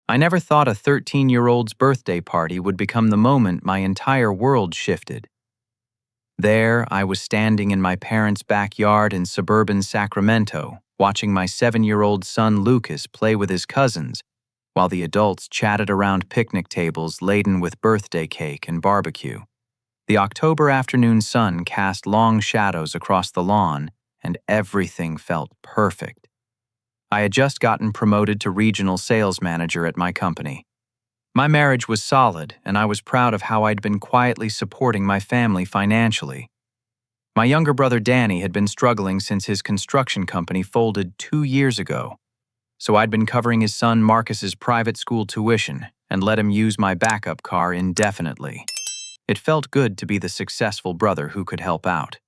I never thought a 13-year-old's birthday party would become the moment my entire world shifted. There, I was standing in my parents' backyard in suburban Sacramento, watching my 7-year-old son Lucas play with his cousins, while the adults chatted around picnic tables laden with birthday cake and barbecue. The October afternoon sun cast long shadows across the lawn, and everything felt perfect. I had just gotten promoted to regional sales manager at my company. My marriage was solid, and I was proud of how I'd been quietly supporting my family financially. My younger brother Danny had been struggling since his construction company folded 2 years ago, so I'd been covering his son Marcus's private school tuition and let him use my backup car indefinitely. It felt good to be the successful brother who could help out.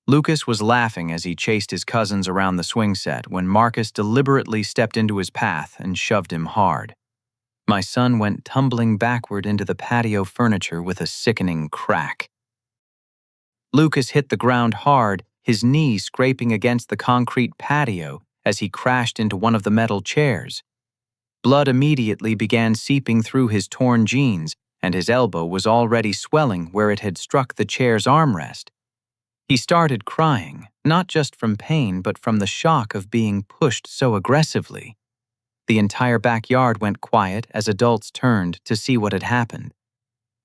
Lucas was laughing as he chased his cousins around the swing set when Marcus deliberately stepped into his path and shoved him hard. My son went tumbling backward into the patio furniture with a sickening crack. Lucas hit the ground hard, his knee scraping against the concrete patio as he crashed into one of the metal chairs. Blood immediately began seeping through his torn jeans, and his elbow was already swelling where it had struck the chair's armrest. He started crying, not just from pain but from the shock of being pushed so aggressively. The entire backyard went quiet as adults turned to see what had happened.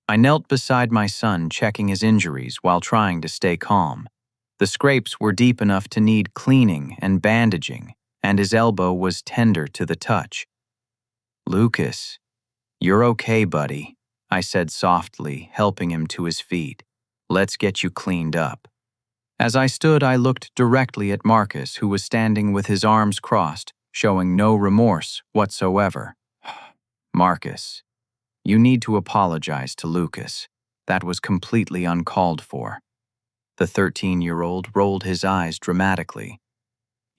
I knelt beside my son, checking his injuries while trying to stay calm. The scrapes were deep enough to need cleaning and bandaging, and his elbow was tender to the touch. "Lucas, you're okay, buddy," I said softly, helping him to his feet. "Let's get you cleaned up." As I stood, I looked directly at Marcus, who was standing with his arms crossed, showing no remorse whatsoever. "Marcus, you need to apologize to Lucas. That was completely uncalled for." The 13-year-old rolled his eyes dramatically.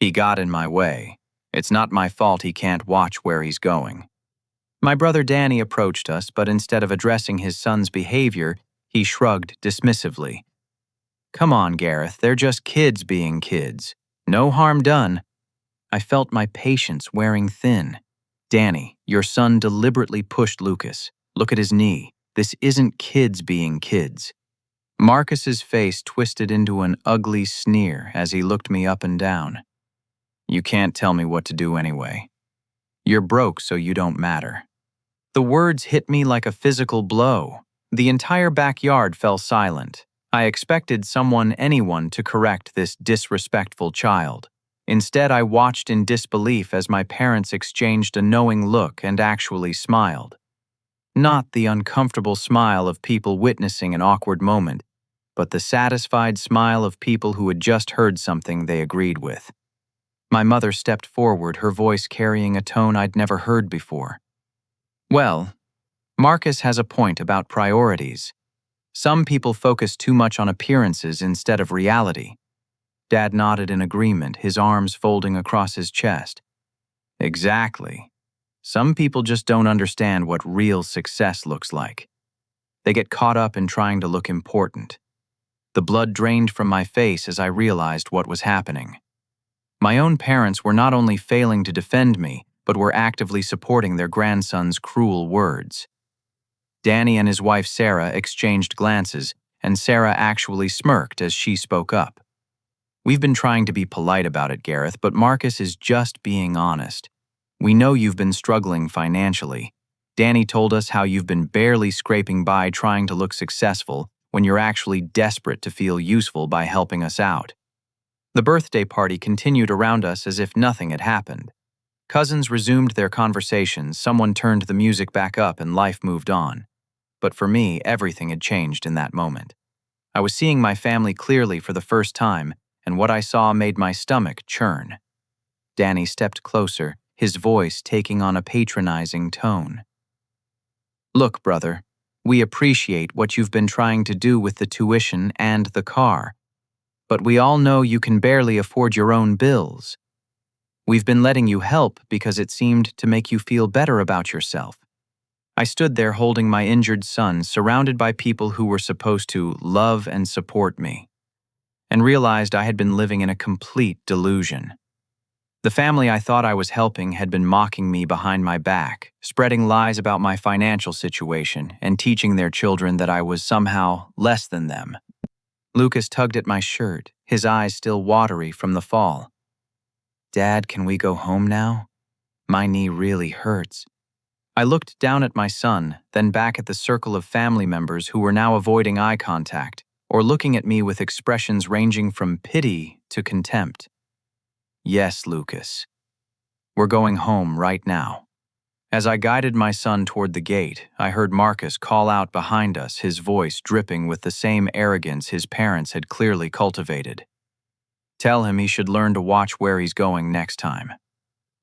"He got in my way. It's not my fault he can't watch where he's going." My brother Danny approached us, but instead of addressing his son's behavior, he shrugged dismissively. "Come on, Gareth, they're just kids being kids. No harm done." I felt my patience wearing thin. "Danny, your son deliberately pushed Lucas. Look at his knee. This isn't kids being kids." Marcus's face twisted into an ugly sneer as he looked me up and down. "You can't tell me what to do anyway. You're broke, so you don't matter." The words hit me like a physical blow. The entire backyard fell silent. I expected anyone to correct this disrespectful child. Instead, I watched in disbelief as my parents exchanged a knowing look and actually smiled. Not the uncomfortable smile of people witnessing an awkward moment, but the satisfied smile of people who had just heard something they agreed with. My mother stepped forward, her voice carrying a tone I'd never heard before. "Well, Marcus has a point about priorities. Some people focus too much on appearances instead of reality." Dad nodded in agreement, his arms folding across his chest. "Exactly. Some people just don't understand what real success looks like. They get caught up in trying to look important." The blood drained from my face as I realized what was happening. My own parents were not only failing to defend me, but were actively supporting their grandson's cruel words. Danny and his wife Sarah exchanged glances, and Sarah actually smirked as she spoke up. "We've been trying to be polite about it, Gareth, but Marcus is just being honest. We know you've been struggling financially. Danny told us how you've been barely scraping by trying to look successful when you're actually desperate to feel useful by helping us out." The birthday party continued around us as if nothing had happened. Cousins resumed their conversations, someone turned the music back up, and life moved on. But for me, everything had changed in that moment. I was seeing my family clearly for the first time, and what I saw made my stomach churn. Danny stepped closer, his voice taking on a patronizing tone. "Look, brother, we appreciate what you've been trying to do with the tuition and the car, but we all know you can barely afford your own bills. We've been letting you help because it seemed to make you feel better about yourself." I stood there holding my injured son, surrounded by people who were supposed to love and support me, and realized I had been living in a complete delusion. The family I thought I was helping had been mocking me behind my back, spreading lies about my financial situation, and teaching their children that I was somehow less than them. Lucas tugged at my shirt, his eyes still watery from the fall. "Dad, can we go home now? My knee really hurts." I looked down at my son, then back at the circle of family members who were now avoiding eye contact, or looking at me with expressions ranging from pity to contempt. "Yes, Lucas. We're going home right now." As I guided my son toward the gate, I heard Marcus call out behind us, his voice dripping with the same arrogance his parents had clearly cultivated. "Tell him he should learn to watch where he's going next time."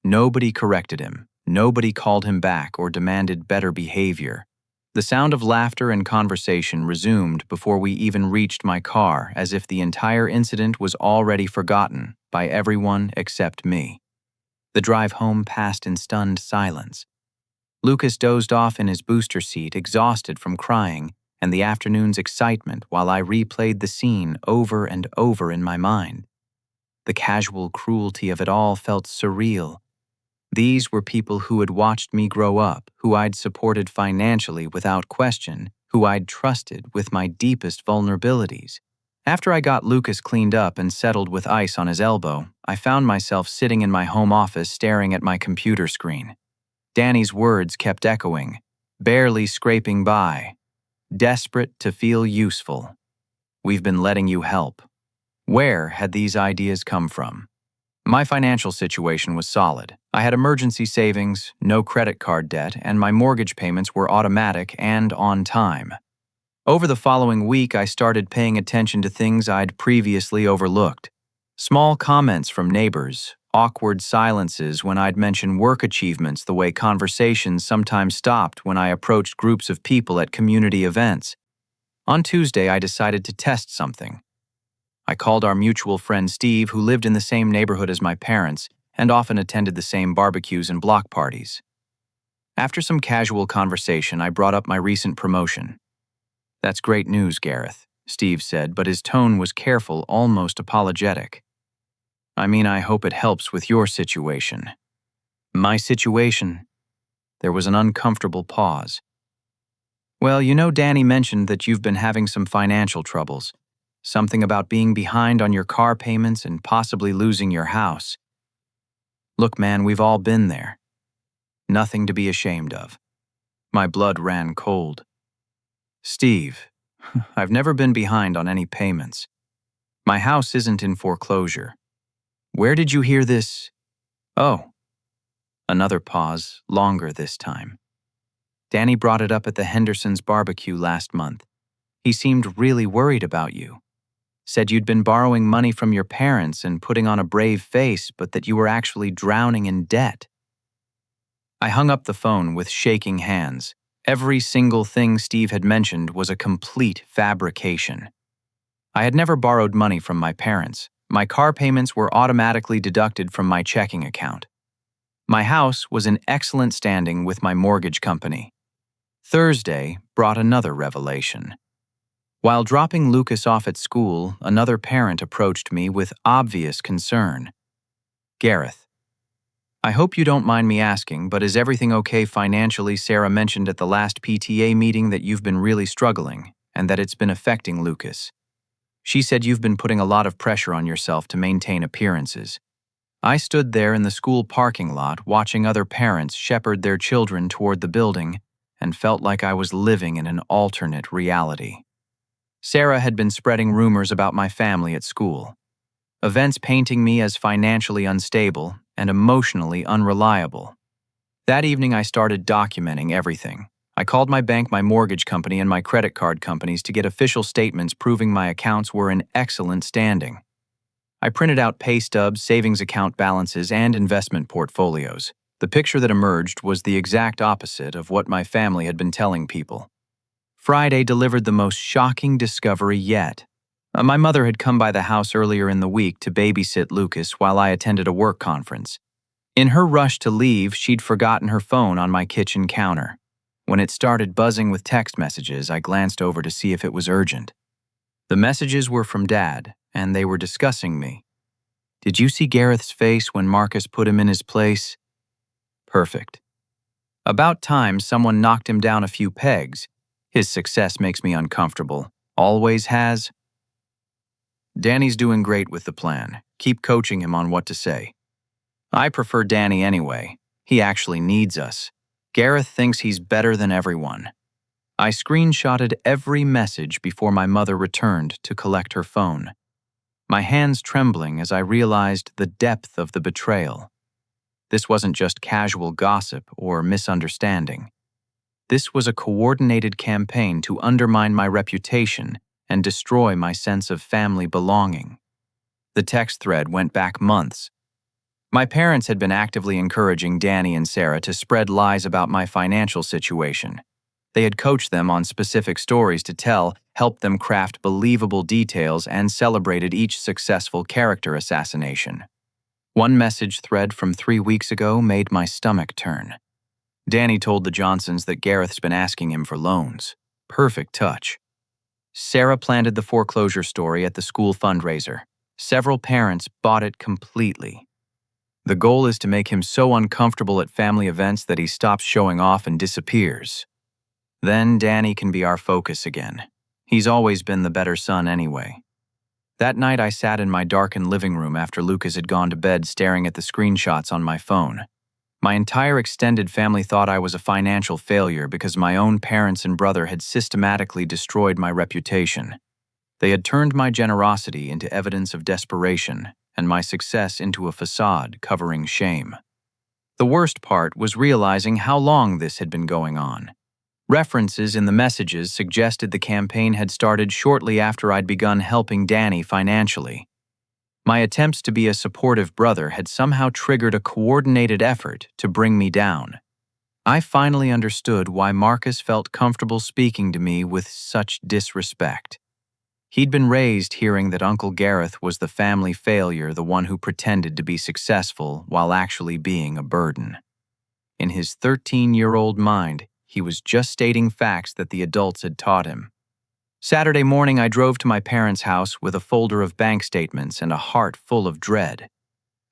Nobody corrected him. Nobody called him back or demanded better behavior. The sound of laughter and conversation resumed before we even reached my car, as if the entire incident was already forgotten by everyone except me. The drive home passed in stunned silence. Lucas dozed off in his booster seat, exhausted from crying and the afternoon's excitement, while I replayed the scene over and over in my mind. The casual cruelty of it all felt surreal. These were people who had watched me grow up, who I'd supported financially without question, who I'd trusted with my deepest vulnerabilities. After I got Lucas cleaned up and settled with ice on his elbow, I found myself sitting in my home office staring at my computer screen. Danny's words kept echoing, barely scraping by. "Desperate to feel useful. We've been letting you help." Where had these ideas come from? My financial situation was solid. I had emergency savings, no credit card debt, and my mortgage payments were automatic and on time. Over the following week, I started paying attention to things I'd previously overlooked. Small comments from neighbors, awkward silences when I'd mention work achievements, the way conversations sometimes stopped when I approached groups of people at community events. On Tuesday, I decided to test something. I called our mutual friend Steve, who lived in the same neighborhood as my parents and often attended the same barbecues and block parties. After some casual conversation, I brought up my recent promotion. "That's great news, Gareth," Steve said, but his tone was careful, almost apologetic. "I mean, I hope it helps with your situation." "My situation?" There was an uncomfortable pause. "Well, you know, Danny mentioned that you've been having some financial troubles. Something about being behind on your car payments and possibly losing your house. Look, man, we've all been there. Nothing to be ashamed of." My blood ran cold. "Steve, I've never been behind on any payments. My house isn't in foreclosure. Where did you hear this?" "Oh." Another pause, longer this time. "Danny brought it up at the Hendersons' barbecue last month. He seemed really worried about you. Said you'd been borrowing money from your parents and putting on a brave face, but that you were actually drowning in debt." I hung up the phone with shaking hands. Every single thing Steve had mentioned was a complete fabrication. I had never borrowed money from my parents. My car payments were automatically deducted from my checking account. My house was in excellent standing with my mortgage company. Thursday brought another revelation. While dropping Lucas off at school, another parent approached me with obvious concern. "Gareth, I hope you don't mind me asking, but is everything okay financially? Sarah mentioned at the last PTA meeting that you've been really struggling and that it's been affecting Lucas. She said you've been putting a lot of pressure on yourself to maintain appearances." I stood there in the school parking lot watching other parents shepherd their children toward the building and felt like I was living in an alternate reality. Sarah had been spreading rumors about my family at school. Events painting me as financially unstable and emotionally unreliable. That evening I started documenting everything. I called my bank, my mortgage company, and my credit card companies to get official statements proving my accounts were in excellent standing. I printed out pay stubs, savings account balances, and investment portfolios. The picture that emerged was the exact opposite of what my family had been telling people. Friday delivered the most shocking discovery yet. My mother had come by the house earlier in the week to babysit Lucas while I attended a work conference. In her rush to leave, she'd forgotten her phone on my kitchen counter. When it started buzzing with text messages, I glanced over to see if it was urgent. The messages were from Dad, and they were discussing me. Did you see Gareth's face when Marcus put him in his place? Perfect. About time someone knocked him down a few pegs. His success makes me uncomfortable. Always has. Danny's doing great with the plan. Keep coaching him on what to say. I prefer Danny anyway. He actually needs us. Gareth thinks he's better than everyone. I screenshotted every message before my mother returned to collect her phone, my hands trembling as I realized the depth of the betrayal. This wasn't just casual gossip or misunderstanding. This was a coordinated campaign to undermine my reputation and destroy my sense of family belonging. The text thread went back months. My parents had been actively encouraging Danny and Sarah to spread lies about my financial situation. They had coached them on specific stories to tell, helped them craft believable details, and celebrated each successful character assassination. One message thread from 3 weeks ago made my stomach turn. Danny told the Johnsons that Gareth's been asking him for loans. Perfect touch. Sarah planted the foreclosure story at the school fundraiser. Several parents bought it completely. The goal is to make him so uncomfortable at family events that he stops showing off and disappears. Then Danny can be our focus again. He's always been the better son anyway. That night I sat in my darkened living room after Lucas had gone to bed staring at the screenshots on my phone. My entire extended family thought I was a financial failure because my own parents and brother had systematically destroyed my reputation. They had turned my generosity into evidence of desperation and my success into a facade covering shame. The worst part was realizing how long this had been going on. References in the messages suggested the campaign had started shortly after I'd begun helping Danny financially. My attempts to be a supportive brother had somehow triggered a coordinated effort to bring me down. I finally understood why Marcus felt comfortable speaking to me with such disrespect. He'd been raised hearing that Uncle Gareth was the family failure, the one who pretended to be successful while actually being a burden. In his 13-year-old mind, he was just stating facts that the adults had taught him. Saturday morning, I drove to my parents' house with a folder of bank statements and a heart full of dread.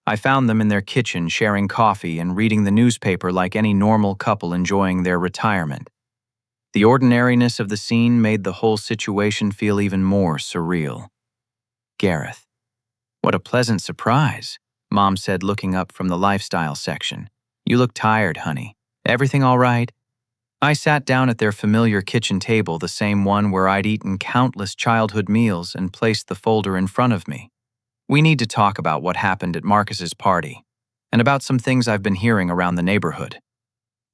I found them in their kitchen sharing coffee and reading the newspaper like any normal couple enjoying their retirement. The ordinariness of the scene made the whole situation feel even more surreal. Gareth. What a pleasant surprise, Mom said looking up from the lifestyle section. You look tired, honey. Everything all right? I sat down at their familiar kitchen table, the same one where I'd eaten countless childhood meals, and placed the folder in front of me. We need to talk about what happened at Marcus's party, and about some things I've been hearing around the neighborhood.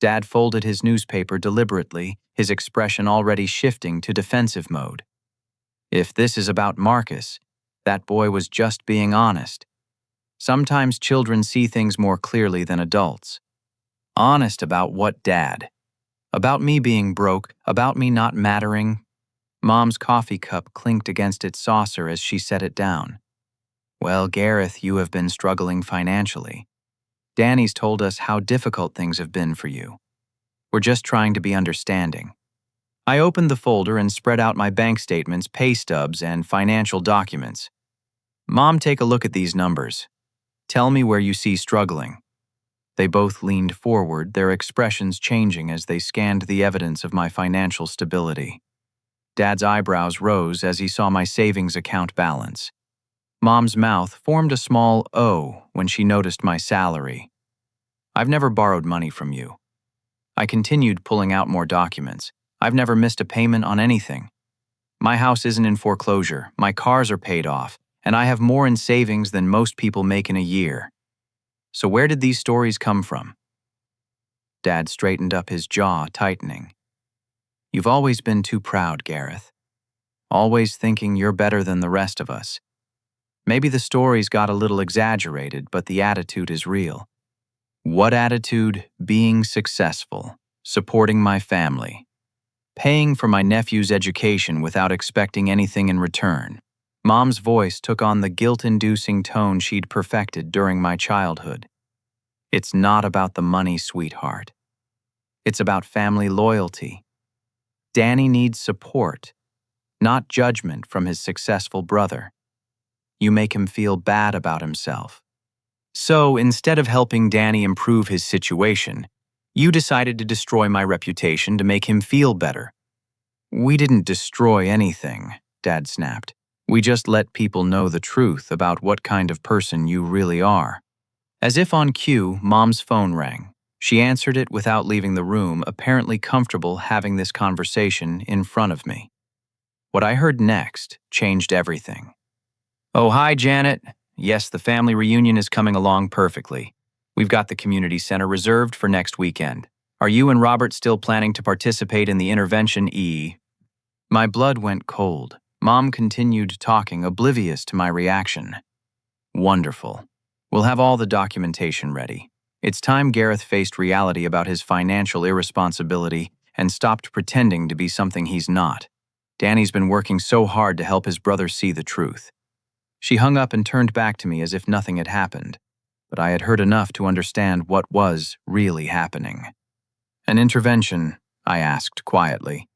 Dad folded his newspaper deliberately, his expression already shifting to defensive mode. If this is about Marcus, that boy was just being honest. Sometimes children see things more clearly than adults. Honest about what, Dad? About me being broke, about me not mattering. Mom's coffee cup clinked against its saucer as she set it down. Well, Gareth, you have been struggling financially. Danny's told us how difficult things have been for you. We're just trying to be understanding. I opened the folder and spread out my bank statements, pay stubs, and financial documents. Mom, take a look at these numbers. Tell me where you see struggling. They both leaned forward, their expressions changing as they scanned the evidence of my financial stability. Dad's eyebrows rose as he saw my savings account balance. Mom's mouth formed a small O when she noticed my salary. I've never borrowed money from you. I continued pulling out more documents. I've never missed a payment on anything. My house isn't in foreclosure, my cars are paid off, and I have more in savings than most people make in a year. So where did these stories come from? Dad straightened up, his jaw tightening. You've always been too proud, Gareth. Always thinking you're better than the rest of us. Maybe the stories got a little exaggerated, but the attitude is real. What attitude? Being successful, supporting my family, paying for my nephew's education without expecting anything in return. Mom's voice took on the guilt-inducing tone she'd perfected during my childhood. It's not about the money, sweetheart. It's about family loyalty. Danny needs support, not judgment from his successful brother. you make him feel bad about himself. So, instead of helping Danny improve his situation, you decided to destroy my reputation to make him feel better. We didn't destroy anything, Dad snapped. We just let people know the truth about what kind of person you really are. As if on cue, Mom's phone rang. She answered it without leaving the room, apparently comfortable having this conversation in front of me. What I heard next changed everything. "Oh, hi, Janet. Yes, the family reunion is coming along perfectly. We've got the community center reserved for next weekend. Are you and Robert still planning to participate in the intervention E?" My blood went cold. Mom continued talking, oblivious to my reaction. "Wonderful. We'll have all the documentation ready. It's time Gareth faced reality about his financial irresponsibility and stopped pretending to be something he's not. Danny's been working so hard to help his brother see the truth." She hung up and turned back to me as if nothing had happened, but I had heard enough to understand what was really happening. "An intervention?" I asked quietly.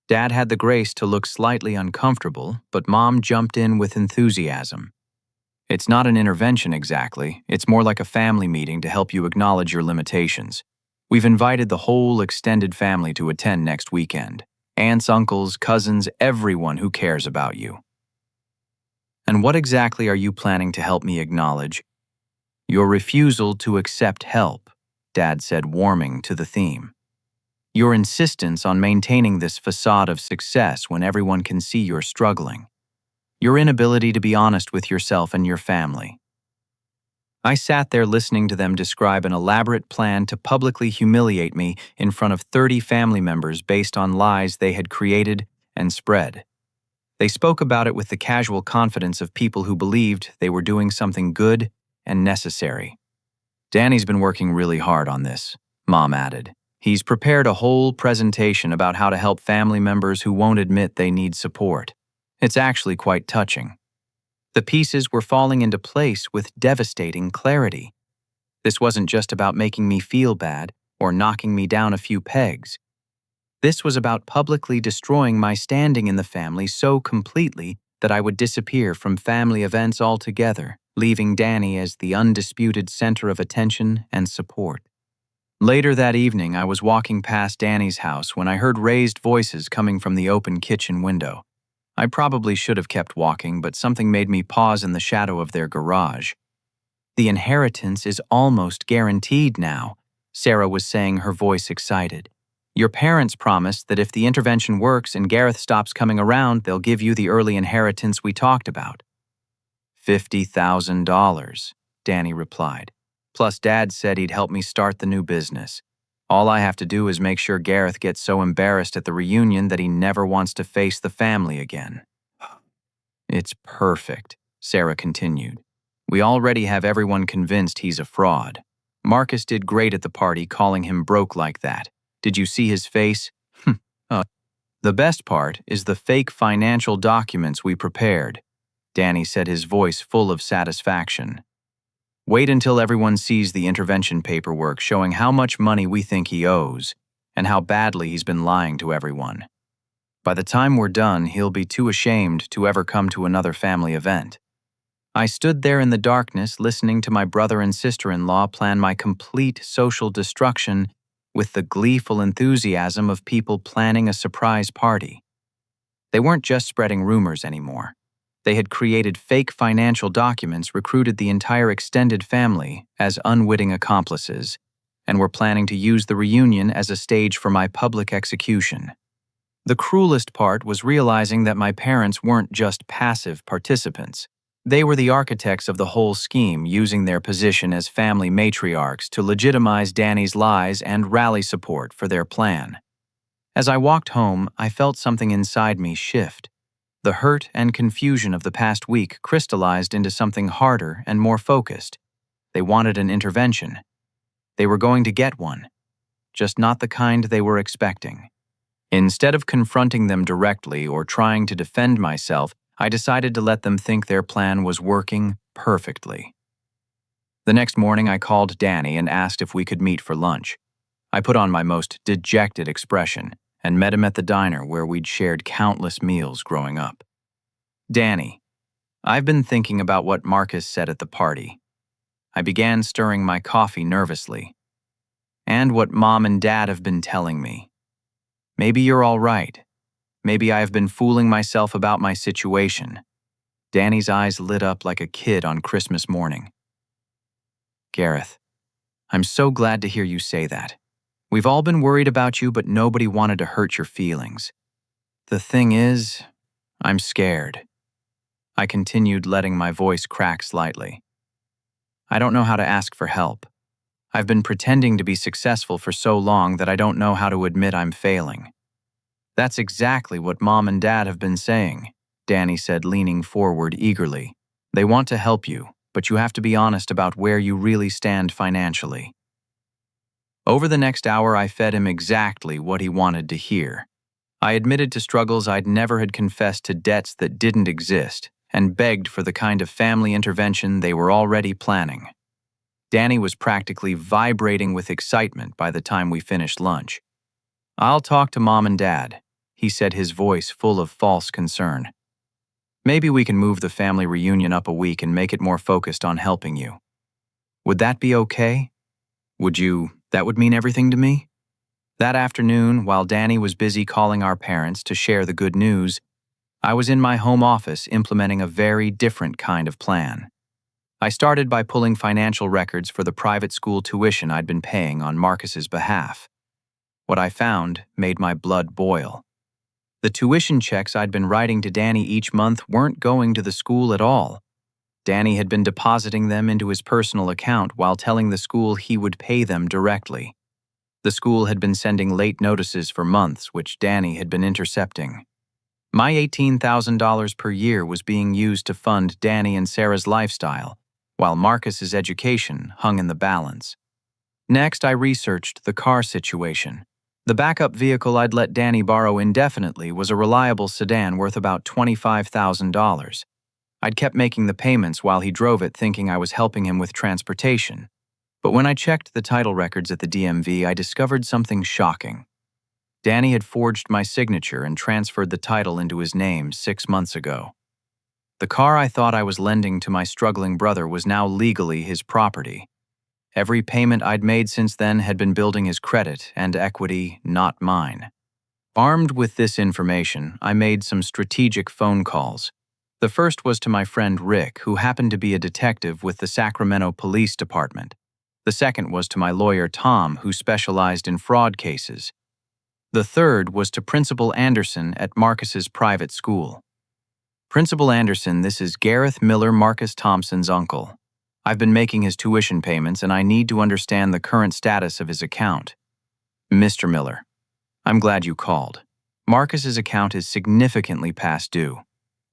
Dad had the grace to look slightly uncomfortable, but Mom jumped in with enthusiasm. "It's not an intervention exactly. It's more like a family meeting to help you acknowledge your limitations. We've invited the whole extended family to attend next weekend. Aunts, uncles, cousins, everyone who cares about you." "And what exactly are you planning to help me acknowledge?" "Your refusal to accept help," Dad said, warming to the theme. "Your insistence on maintaining this facade of success when everyone can see you're struggling. Your inability to be honest with yourself and your family." I sat there listening to them describe an elaborate plan to publicly humiliate me in front of 30 family members based on lies they had created and spread. They spoke about it with the casual confidence of people who believed they were doing something good and necessary. "Danny's been working really hard on this," Mom added. "He's prepared a whole presentation about how to help family members who won't admit they need support. It's actually quite touching." The pieces were falling into place with devastating clarity. This wasn't just about making me feel bad or knocking me down a few pegs. This was about publicly destroying my standing in the family so completely that I would disappear from family events altogether, leaving Danny as the undisputed center of attention and support. Later that evening, I was walking past Danny's house when I heard raised voices coming from the open kitchen window. I probably should have kept walking, but something made me pause in the shadow of their garage. "The inheritance is almost guaranteed now," Sarah was saying, her voice excited. "Your parents promised that if the intervention works and Gareth stops coming around, they'll give you the early inheritance we talked about." $50,000, Danny replied. "Plus Dad said he'd help me start the new business. All I have to do is make sure Gareth gets so embarrassed at the reunion that he never wants to face the family again." "It's perfect," Sarah continued. "We already have everyone convinced he's a fraud. Marcus did great at the party calling him broke like that. Did you see his face? The best part is the fake financial documents we prepared," Danny said, his voice full of satisfaction. "Wait until everyone sees the intervention paperwork showing how much money we think he owes and how badly he's been lying to everyone. By the time we're done, he'll be too ashamed to ever come to another family event." I stood there in the darkness listening to my brother and sister-in-law plan my complete social destruction with the gleeful enthusiasm of people planning a surprise party. They weren't just spreading rumors anymore. They had created fake financial documents, recruited the entire extended family as unwitting accomplices, and were planning to use the reunion as a stage for my public execution. The cruelest part was realizing that my parents weren't just passive participants. They were the architects of the whole scheme, using their position as family matriarchs to legitimize Danny's lies and rally support for their plan. As I walked home, I felt something inside me shift. The hurt and confusion of the past week crystallized into something harder and more focused. They wanted an intervention. They were going to get one, just not the kind they were expecting. Instead of confronting them directly or trying to defend myself, I decided to let them think their plan was working perfectly. The next morning, I called Danny and asked if we could meet for lunch. I put on my most dejected expression and met him at the diner where we'd shared countless meals growing up. "Danny, I've been thinking about what Marcus said at the party. I began stirring my coffee nervously. And what Mom and Dad have been telling me. Maybe you're all right. Maybe I have been fooling myself about my situation. Danny's eyes lit up like a kid on Christmas morning. Gareth, I'm so glad to hear you say that. We've all been worried about you, but nobody wanted to hurt your feelings. The thing is, I'm scared. I continued, letting my voice crack slightly. I don't know how to ask for help. I've been pretending to be successful for so long that I don't know how to admit I'm failing. That's exactly what Mom and Dad have been saying, Danny said, leaning forward eagerly. They want to help you, but you have to be honest about where you really stand financially. Over the next hour, I fed him exactly what he wanted to hear. I admitted to struggles I'd never had, confessed to debts that didn't exist, and begged for the kind of family intervention they were already planning. Danny was practically vibrating with excitement by the time we finished lunch. I'll talk to Mom and Dad, he said, his voice full of false concern. Maybe we can move the family reunion up a week and make it more focused on helping you. Would that be okay? That would mean everything to me? That afternoon, while Danny was busy calling our parents to share the good news, I was in my home office implementing a very different kind of plan. I started by pulling financial records for the private school tuition I'd been paying on Marcus's behalf. What I found made my blood boil. The tuition checks I'd been writing to Danny each month weren't going to the school at all. Danny had been depositing them into his personal account while telling the school he would pay them directly. The school had been sending late notices for months, which Danny had been intercepting. My $18,000 per year was being used to fund Danny and Sarah's lifestyle, while Marcus's education hung in the balance. Next, I researched the car situation. The backup vehicle I'd let Danny borrow indefinitely was a reliable sedan worth about $25,000. I'd kept making the payments while he drove it, thinking I was helping him with transportation. But when I checked the title records at the DMV, I discovered something shocking. Danny had forged my signature and transferred the title into his name 6 months ago. The car I thought I was lending to my struggling brother was now legally his property. Every payment I'd made since then had been building his credit and equity, not mine. Armed with this information, I made some strategic phone calls. The first was to my friend Rick, who happened to be a detective with the Sacramento Police Department. The second was to my lawyer Tom, who specialized in fraud cases. The third was to Principal Anderson at Marcus's private school. Principal Anderson, this is Gareth Miller, Marcus Thompson's uncle. I've been making his tuition payments and I need to understand the current status of his account. Mr. Miller, I'm glad you called. Marcus's account is significantly past due.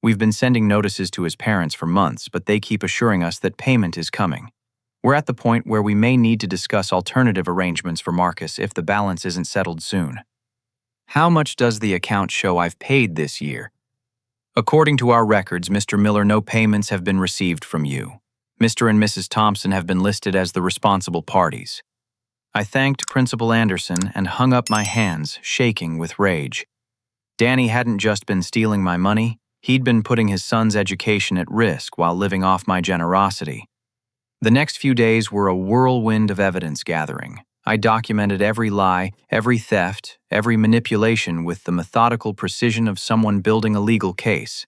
We've been sending notices to his parents for months, but they keep assuring us that payment is coming. We're at the point where we may need to discuss alternative arrangements for Marcus if the balance isn't settled soon. How much does the account show I've paid this year? According to our records, Mr. Miller, no payments have been received from you. Mr. and Mrs. Thompson have been listed as the responsible parties. I thanked Principal Anderson and hung up my hands, shaking with rage. Danny hadn't just been stealing my money, he'd been putting his son's education at risk while living off my generosity. The next few days were a whirlwind of evidence gathering. I documented every lie, every theft, every manipulation with the methodical precision of someone building a legal case.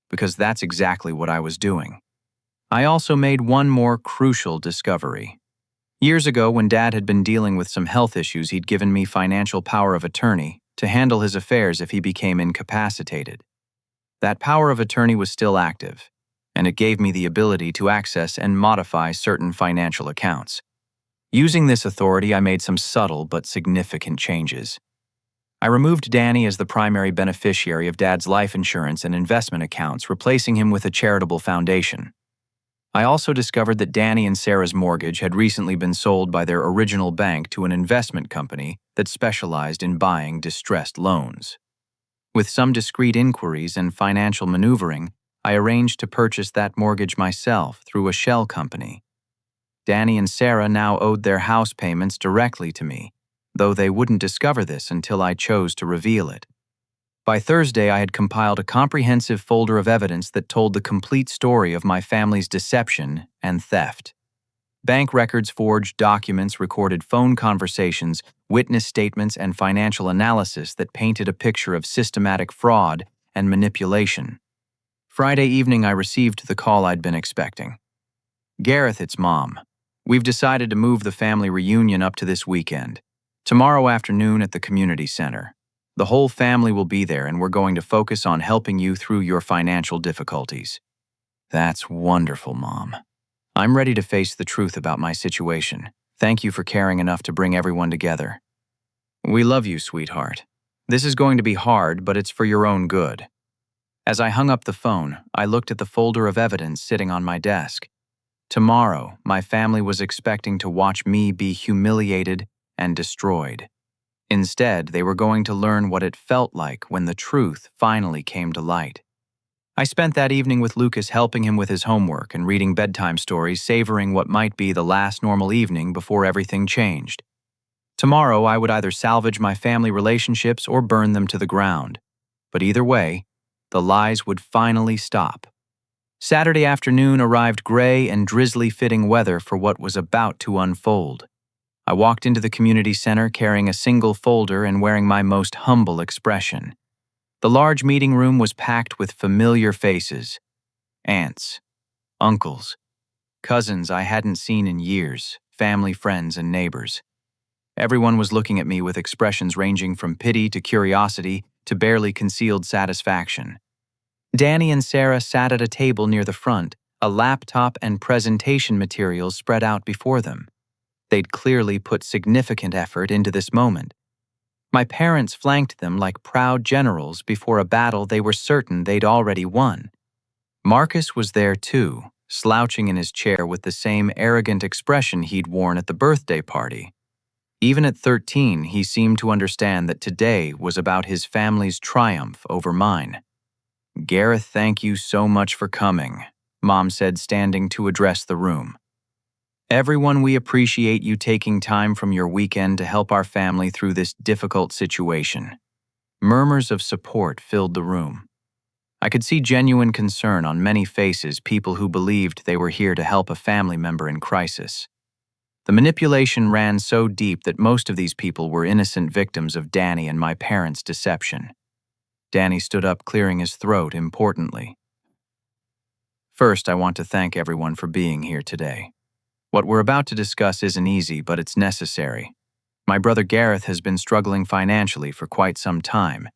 Because that's exactly what I was doing. I also made one more crucial discovery. Years ago, when Dad had been dealing with some health issues, he'd given me financial power of attorney to handle his affairs if he became incapacitated. That power of attorney was still active, and it gave me the ability to access and modify certain financial accounts. Using this authority, I made some subtle but significant changes. I removed Danny as the primary beneficiary of Dad's life insurance and investment accounts, replacing him with a charitable foundation. I also discovered that Danny and Sarah's mortgage had recently been sold by their original bank to an investment company that specialized in buying distressed loans. With some discreet inquiries and financial maneuvering, I arranged to purchase that mortgage myself through a shell company. Danny and Sarah now owed their house payments directly to me, though they wouldn't discover this until I chose to reveal it. By Thursday, I had compiled a comprehensive folder of evidence that told the complete story of my family's deception and theft. Bank records forged documents, recorded phone conversations, witness statements, and financial analysis that painted a picture of systematic fraud and manipulation. Friday evening, I received the call I'd been expecting. "Gareth, it's Mom. We've decided to move the family reunion up to this weekend. Tomorrow afternoon at the community center. The whole family will be there, and we're going to focus on helping you through your financial difficulties." "That's wonderful, Mom. I'm ready to face the truth about my situation. Thank you for caring enough to bring everyone together." "We love you, sweetheart. This is going to be hard, but it's for your own good." As I hung up the phone, I looked at the folder of evidence sitting on my desk. Tomorrow, my family was expecting to watch me be humiliated and destroyed. Instead, they were going to learn what it felt like when the truth finally came to light. I spent that evening with Lucas, helping him with his homework and reading bedtime stories, savoring what might be the last normal evening before everything changed. Tomorrow, I would either salvage my family relationships or burn them to the ground. But either way, the lies would finally stop. Saturday afternoon arrived gray and drizzly-fitting weather for what was about to unfold. I walked into the community center carrying a single folder and wearing my most humble expression. The large meeting room was packed with familiar faces: aunts, uncles, cousins I hadn't seen in years, family, friends, and neighbors. Everyone was looking at me with expressions ranging from pity to curiosity to barely concealed satisfaction. Danny and Sarah sat at a table near the front, a laptop and presentation materials spread out before them. They'd clearly put significant effort into this moment. My parents flanked them like proud generals before a battle they were certain they'd already won. Marcus was there too, slouching in his chair with the same arrogant expression he'd worn at the birthday party. Even at 13, he seemed to understand that today was about his family's triumph over mine. "Gareth, thank you so much for coming," Mom said, standing to address the room. "Everyone, we appreciate you taking time from your weekend to help our family through this difficult situation." Murmurs of support filled the room. I could see genuine concern on many faces, people who believed they were here to help a family member in crisis. The manipulation ran so deep that most of these people were innocent victims of Danny and my parents' deception. Danny stood up, clearing his throat importantly. "First, I want to thank everyone for being here today. What we're about to discuss isn't easy, but it's necessary. My brother Gareth has been struggling financially for quite some time,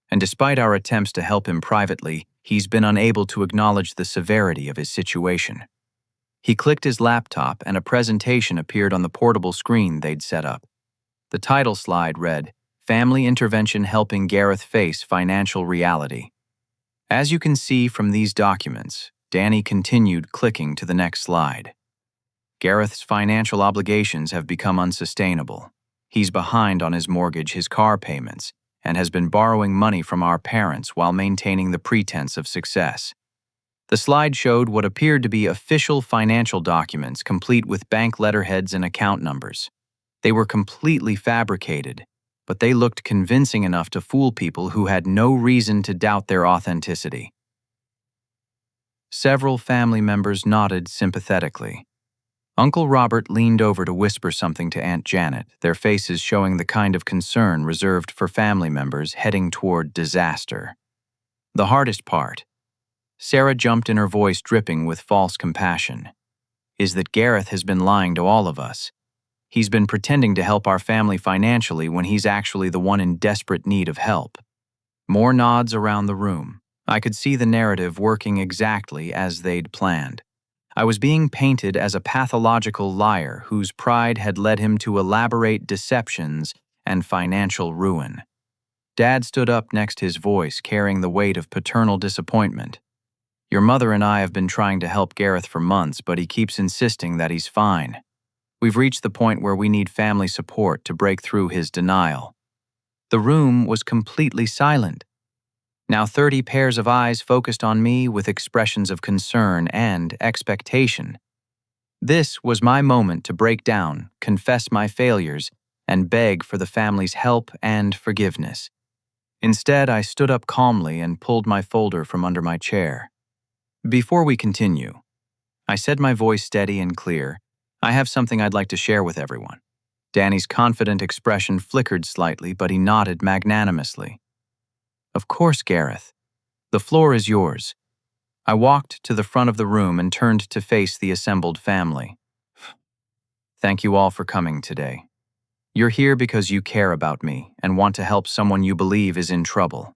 and despite our attempts to help him privately, he's been unable to acknowledge the severity of his situation." He clicked his laptop and a presentation appeared on the portable screen they'd set up. The title slide read, "Family Intervention Helping Gareth Face Financial Reality." As you can see from these documents, Danny continued clicking to the next slide. "Gareth's financial obligations have become unsustainable. He's behind on his mortgage, his car payments, and has been borrowing money from our parents while maintaining the pretense of success." The slide showed what appeared to be official financial documents, complete with bank letterheads and account numbers. They were completely fabricated, but they looked convincing enough to fool people who had no reason to doubt their authenticity. Several family members nodded sympathetically. Uncle Robert leaned over to whisper something to Aunt Janet, their faces showing the kind of concern reserved for family members heading toward disaster. The hardest part, Sarah jumped in, her voice dripping with false compassion, "is that Gareth has been lying to all of us. He's been pretending to help our family financially when he's actually the one in desperate need of help." More nods around the room. I could see the narrative working exactly as they'd planned. I was being painted as a pathological liar whose pride had led him to elaborate deceptions and financial ruin. Dad stood up next, his voice carrying the weight of paternal disappointment. "Your mother and I have been trying to help Gareth for months, but he keeps insisting that he's fine. We've reached the point where we need family support to break through his denial." The room was completely silent. Now 30 pairs of eyes focused on me with expressions of concern and expectation. This was my moment to break down, confess my failures, and beg for the family's help and forgiveness. Instead, I stood up calmly and pulled my folder from under my chair. Before we continue, I said, my voice steady and clear, I have something I'd like to share with everyone. Danny's confident expression flickered slightly, but he nodded magnanimously. Of course, Gareth. The floor is yours. I walked to the front of the room and turned to face the assembled family. Thank you all for coming today. You're here because you care about me and want to help someone you believe is in trouble.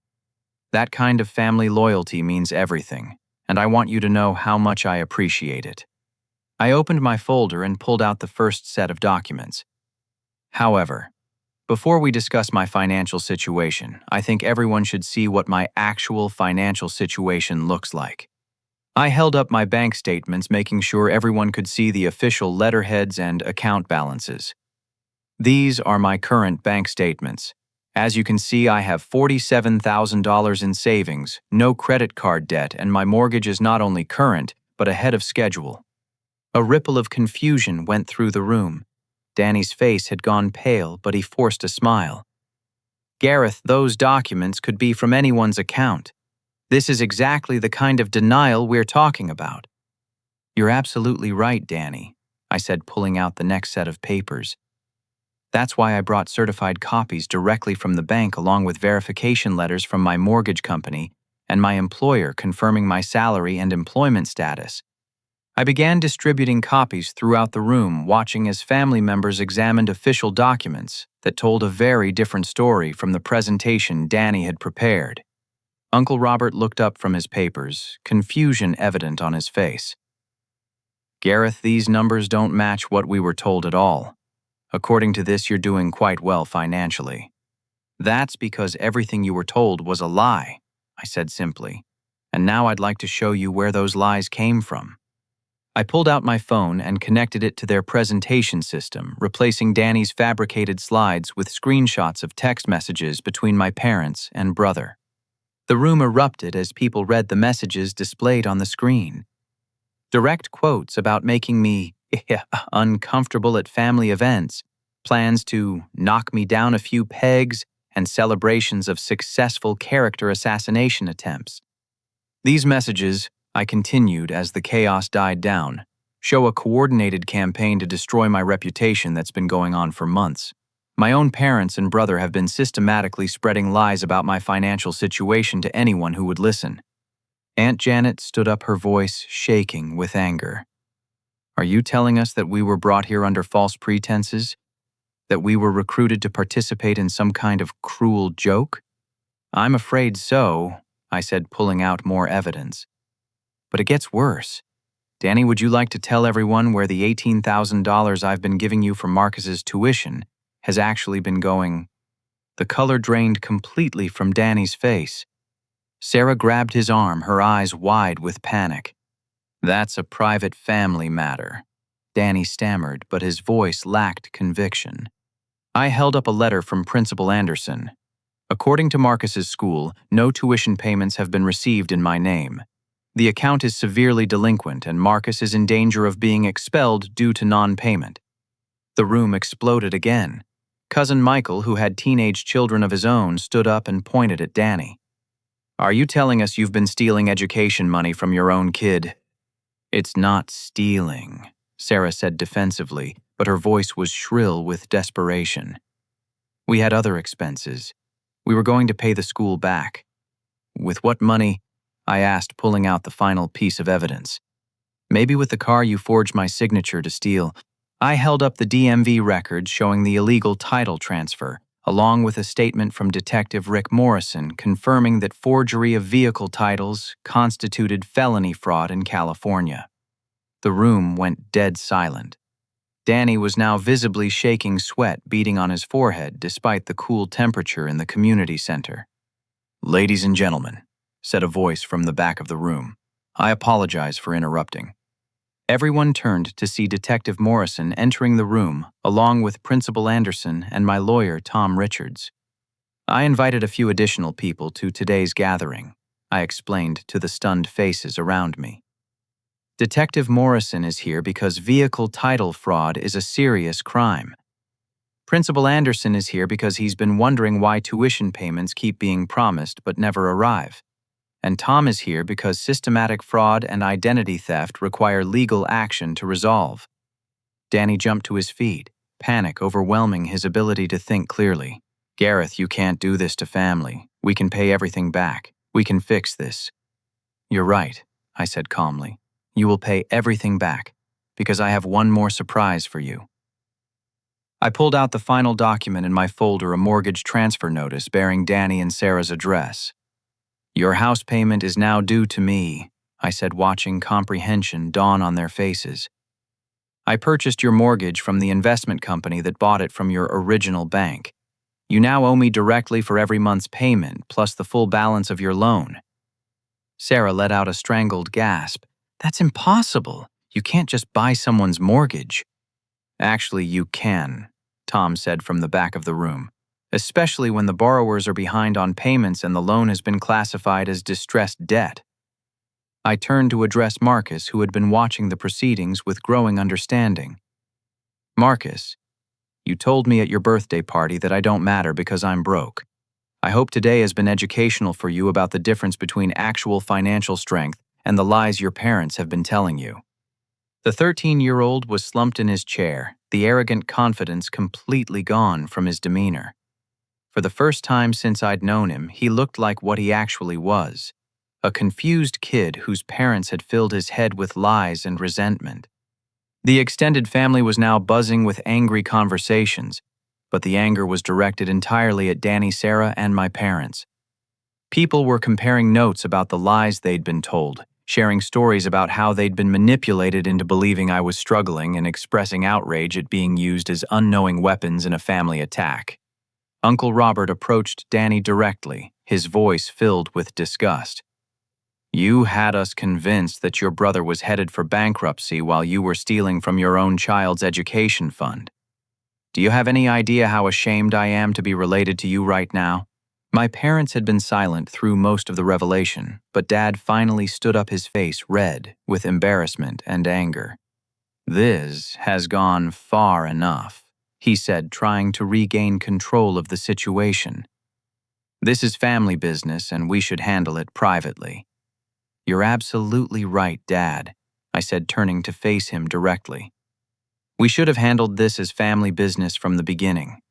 That kind of family loyalty means everything, and I want you to know how much I appreciate it. I opened my folder and pulled out the first set of documents. However, before we discuss my financial situation, I think everyone should see what my actual financial situation looks like. I held up my bank statements, making sure everyone could see the official letterheads and account balances. These are my current bank statements. As you can see, I have $47,000 in savings, no credit card debt, and my mortgage is not only current, but ahead of schedule. A ripple of confusion went through the room. Danny's face had gone pale, but he forced a smile. Gareth, those documents could be from anyone's account. This is exactly the kind of denial we're talking about. You're absolutely right, Danny, I said, pulling out the next set of papers. That's why I brought certified copies directly from the bank, along with verification letters from my mortgage company and my employer confirming my salary and employment status. I began distributing copies throughout the room, watching as family members examined official documents that told a very different story from the presentation Danny had prepared. Uncle Robert looked up from his papers, confusion evident on his face. Gareth, these numbers don't match what we were told at all. According to this, you're doing quite well financially. That's because everything you were told was a lie, I said simply. And now I'd like to show you where those lies came from. I pulled out my phone and connected it to their presentation system, replacing Danny's fabricated slides with screenshots of text messages between my parents and brother. The room erupted as people read the messages displayed on the screen. Direct quotes about making me uncomfortable at family events, plans to knock me down a few pegs, and celebrations of successful character assassination attempts. These messages, I continued as the chaos died down, show a coordinated campaign to destroy my reputation that's been going on for months. My own parents and brother have been systematically spreading lies about my financial situation to anyone who would listen. Aunt Janet stood up, her voice shaking with anger. Are you telling us that we were brought here under false pretenses? That we were recruited to participate in some kind of cruel joke? I'm afraid so, I said, pulling out more evidence. But it gets worse. Danny, would you like to tell everyone where the $18,000 I've been giving you for Marcus's tuition has actually been going? The color drained completely from Danny's face. Sarah grabbed his arm, her eyes wide with panic. That's a private family matter, Danny stammered, but his voice lacked conviction. I held up a letter from Principal Anderson. According to Marcus's school, no tuition payments have been received in my name. The account is severely delinquent and Marcus is in danger of being expelled due to non-payment. The room exploded again. Cousin Michael, who had teenage children of his own, stood up and pointed at Danny. Are you telling us you've been stealing education money from your own kid? It's not stealing, Sarah said defensively, but her voice was shrill with desperation. We had other expenses. We were going to pay the school back. With what money? I asked, pulling out the final piece of evidence. Maybe with the car you forged my signature to steal. I held up the DMV records showing the illegal title transfer, along with a statement from Detective Rick Morrison confirming that forgery of vehicle titles constituted felony fraud in California. The room went dead silent. Danny was now visibly shaking, sweat beading on his forehead despite the cool temperature in the community center. Ladies and gentlemen, said a voice from the back of the room. I apologize for interrupting. Everyone turned to see Detective Morrison entering the room, along with Principal Anderson and my lawyer, Tom Richards. I invited a few additional people to today's gathering, I explained to the stunned faces around me. Detective Morrison is here because vehicle title fraud is a serious crime. Principal Anderson is here because he's been wondering why tuition payments keep being promised but never arrive. And Tom is here because systematic fraud and identity theft require legal action to resolve. Danny jumped to his feet, panic overwhelming his ability to think clearly. Gareth, you can't do this to family. We can pay everything back. We can fix this. You're right, I said calmly. You will pay everything back, because I have one more surprise for you. I pulled out the final document in my folder, a mortgage transfer notice bearing Danny and Sarah's address. Your house payment is now due to me, I said, watching comprehension dawn on their faces. I purchased your mortgage from the investment company that bought it from your original bank. You now owe me directly for every month's payment, plus the full balance of your loan. Sarah let out a strangled gasp. That's impossible. You can't just buy someone's mortgage. Actually, you can, Tom said from the back of the room, especially when the borrowers are behind on payments and the loan has been classified as distressed debt. I turned to address Marcus, who had been watching the proceedings with growing understanding. Marcus, you told me at your birthday party that I don't matter because I'm broke. I hope today has been educational for you about the difference between actual financial strength and the lies your parents have been telling you. The 13-year-old was slumped in his chair, the arrogant confidence completely gone from his demeanor. For the first time since I'd known him, he looked like what he actually was, a confused kid whose parents had filled his head with lies and resentment. The extended family was now buzzing with angry conversations, but the anger was directed entirely at Danny, Sarah, and my parents. People were comparing notes about the lies they'd been told, sharing stories about how they'd been manipulated into believing I was struggling and expressing outrage at being used as unknowing weapons in a family attack. Uncle Robert approached Danny directly, his voice filled with disgust. You had us convinced that your brother was headed for bankruptcy while you were stealing from your own child's education fund. Do you have any idea how ashamed I am to be related to you right now? My parents had been silent through most of the revelation, but Dad finally stood up, his face red with embarrassment and anger. This has gone far enough, he said, trying to regain control of the situation. This is family business and we should handle it privately. You're absolutely right, Dad, I said, turning to face him directly. We should have handled this as family business from the beginning.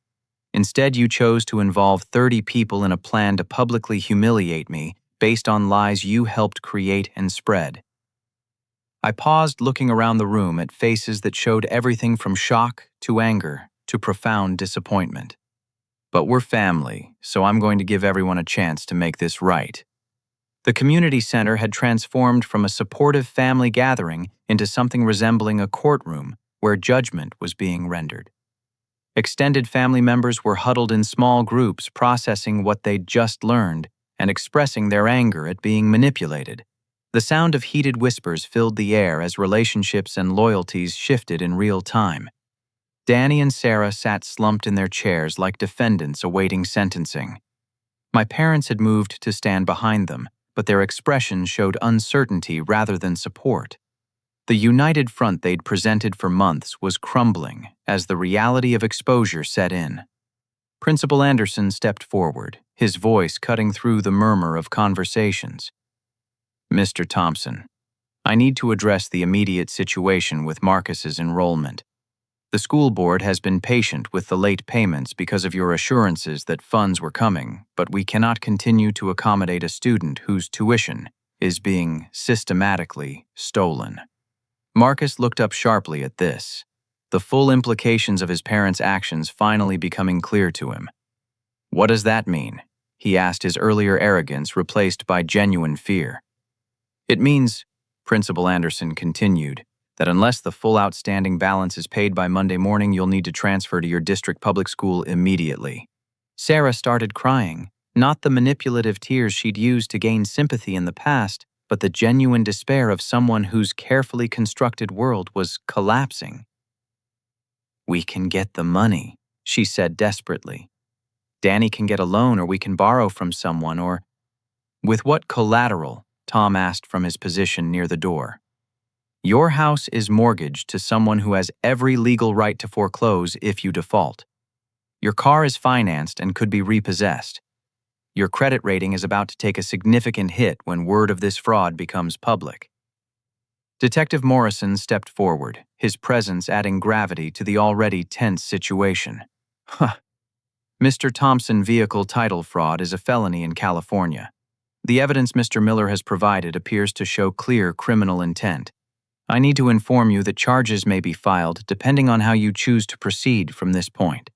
Instead, you chose to involve 30 people in a plan to publicly humiliate me based on lies you helped create and spread. I paused, looking around the room at faces that showed everything from shock to anger to profound disappointment. But we're family, so I'm going to give everyone a chance to make this right. The community center had transformed from a supportive family gathering into something resembling a courtroom where judgment was being rendered. Extended family members were huddled in small groups, processing what they'd just learned and expressing their anger at being manipulated. The sound of heated whispers filled the air as relationships and loyalties shifted in real time. Danny and Sarah sat slumped in their chairs like defendants awaiting sentencing. My parents had moved to stand behind them, but their expressions showed uncertainty rather than support. The united front they'd presented for months was crumbling as the reality of exposure set in. Principal Anderson stepped forward, his voice cutting through the murmur of conversations. Mr. Thompson, I need to address the immediate situation with Marcus's enrollment. The school board has been patient with the late payments because of your assurances that funds were coming, but we cannot continue to accommodate a student whose tuition is being systematically stolen. Marcus looked up sharply at this, the full implications of his parents' actions finally becoming clear to him. What does that mean? He asked, his earlier arrogance replaced by genuine fear. It means, Principal Anderson continued, that unless the full outstanding balance is paid by Monday morning, you'll need to transfer to your district public school immediately. Sarah started crying, not the manipulative tears she'd used to gain sympathy in the past, but the genuine despair of someone whose carefully constructed world was collapsing. We can get the money, she said desperately. Danny can get a loan, or we can borrow from someone, or... With what collateral? Tom asked from his position near the door. Your house is mortgaged to someone who has every legal right to foreclose if you default. Your car is financed and could be repossessed. Your credit rating is about to take a significant hit when word of this fraud becomes public. Detective Morrison stepped forward, his presence adding gravity to the already tense situation. Huh. Mr. Thompson vehicle title fraud is a felony in California. The evidence Mr. Miller has provided appears to show clear criminal intent. I need to inform you that charges may be filed depending on how you choose to proceed from this point.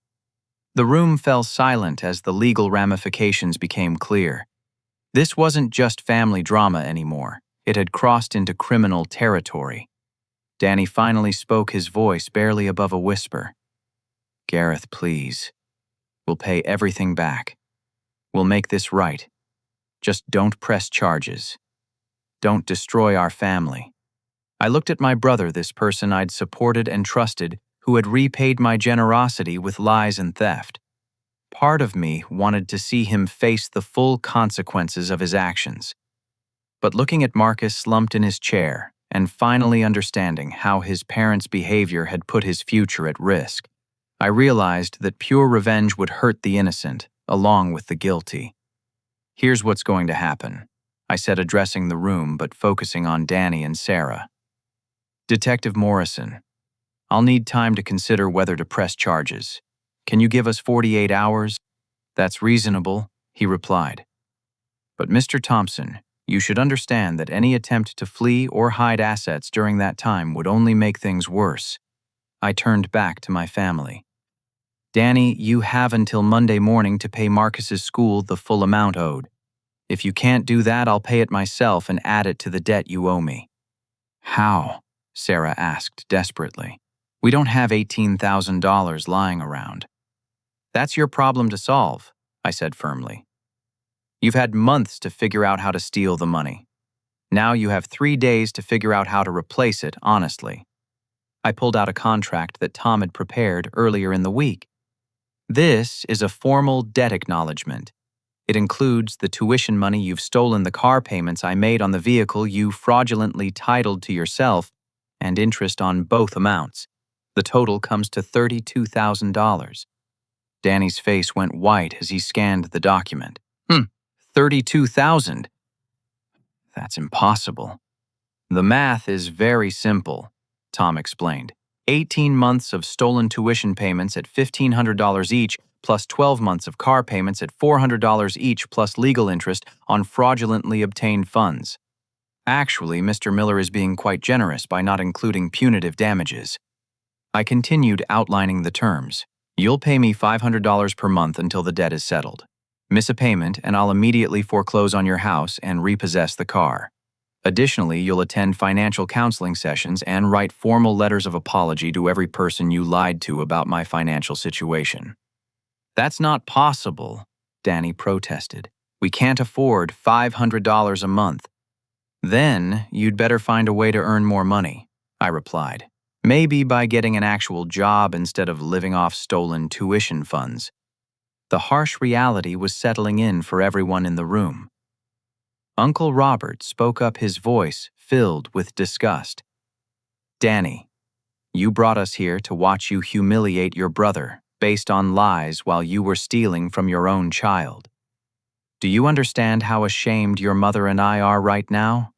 The room fell silent as the legal ramifications became clear. This wasn't just family drama anymore. It had crossed into criminal territory. Danny finally spoke, his voice barely above a whisper. Gareth, please. We'll pay everything back. We'll make this right. Just don't press charges. Don't destroy our family. I looked at my brother, this person I'd supported and trusted, who had repaid my generosity with lies and theft. Part of me wanted to see him face the full consequences of his actions. But looking at Marcus slumped in his chair and finally understanding how his parents' behavior had put his future at risk, I realized that pure revenge would hurt the innocent, along with the guilty. Here's what's going to happen, I said, addressing the room but focusing on Danny and Sarah. Detective Morrison, I'll need time to consider whether to press charges. Can you give us 48 hours? That's reasonable, he replied. But Mr. Thompson, you should understand that any attempt to flee or hide assets during that time would only make things worse. I turned back to my family. Danny, you have until Monday morning to pay Marcus's school the full amount owed. If you can't do that, I'll pay it myself and add it to the debt you owe me. How? Sarah asked desperately. We don't have $18,000 lying around. That's your problem to solve, I said firmly. You've had months to figure out how to steal the money. Now you have 3 days to figure out how to replace it honestly. I pulled out a contract that Tom had prepared earlier in the week. This is a formal debt acknowledgement. It includes the tuition money you've stolen, the car payments I made on the vehicle you fraudulently titled to yourself, and interest on both amounts. The total comes to $32,000. Danny's face went white as he scanned the document. $32,000? That's impossible. The math is very simple, Tom explained. 18 months of stolen tuition payments at $1,500 each, plus 12 months of car payments at $400 each, plus legal interest on fraudulently obtained funds. Actually, Mr. Miller is being quite generous by not including punitive damages. I continued outlining the terms. You'll pay me $500 per month until the debt is settled. Miss a payment and I'll immediately foreclose on your house and repossess the car. Additionally, you'll attend financial counseling sessions and write formal letters of apology to every person you lied to about my financial situation. That's not possible, Danny protested. We can't afford $500 a month. Then you'd better find a way to earn more money, I replied. Maybe by getting an actual job instead of living off stolen tuition funds. The harsh reality was settling in for everyone in the room. Uncle Robert spoke up, his voice filled with disgust. Danny, you brought us here to watch you humiliate your brother based on lies while you were stealing from your own child. Do you understand how ashamed your mother and I are right now?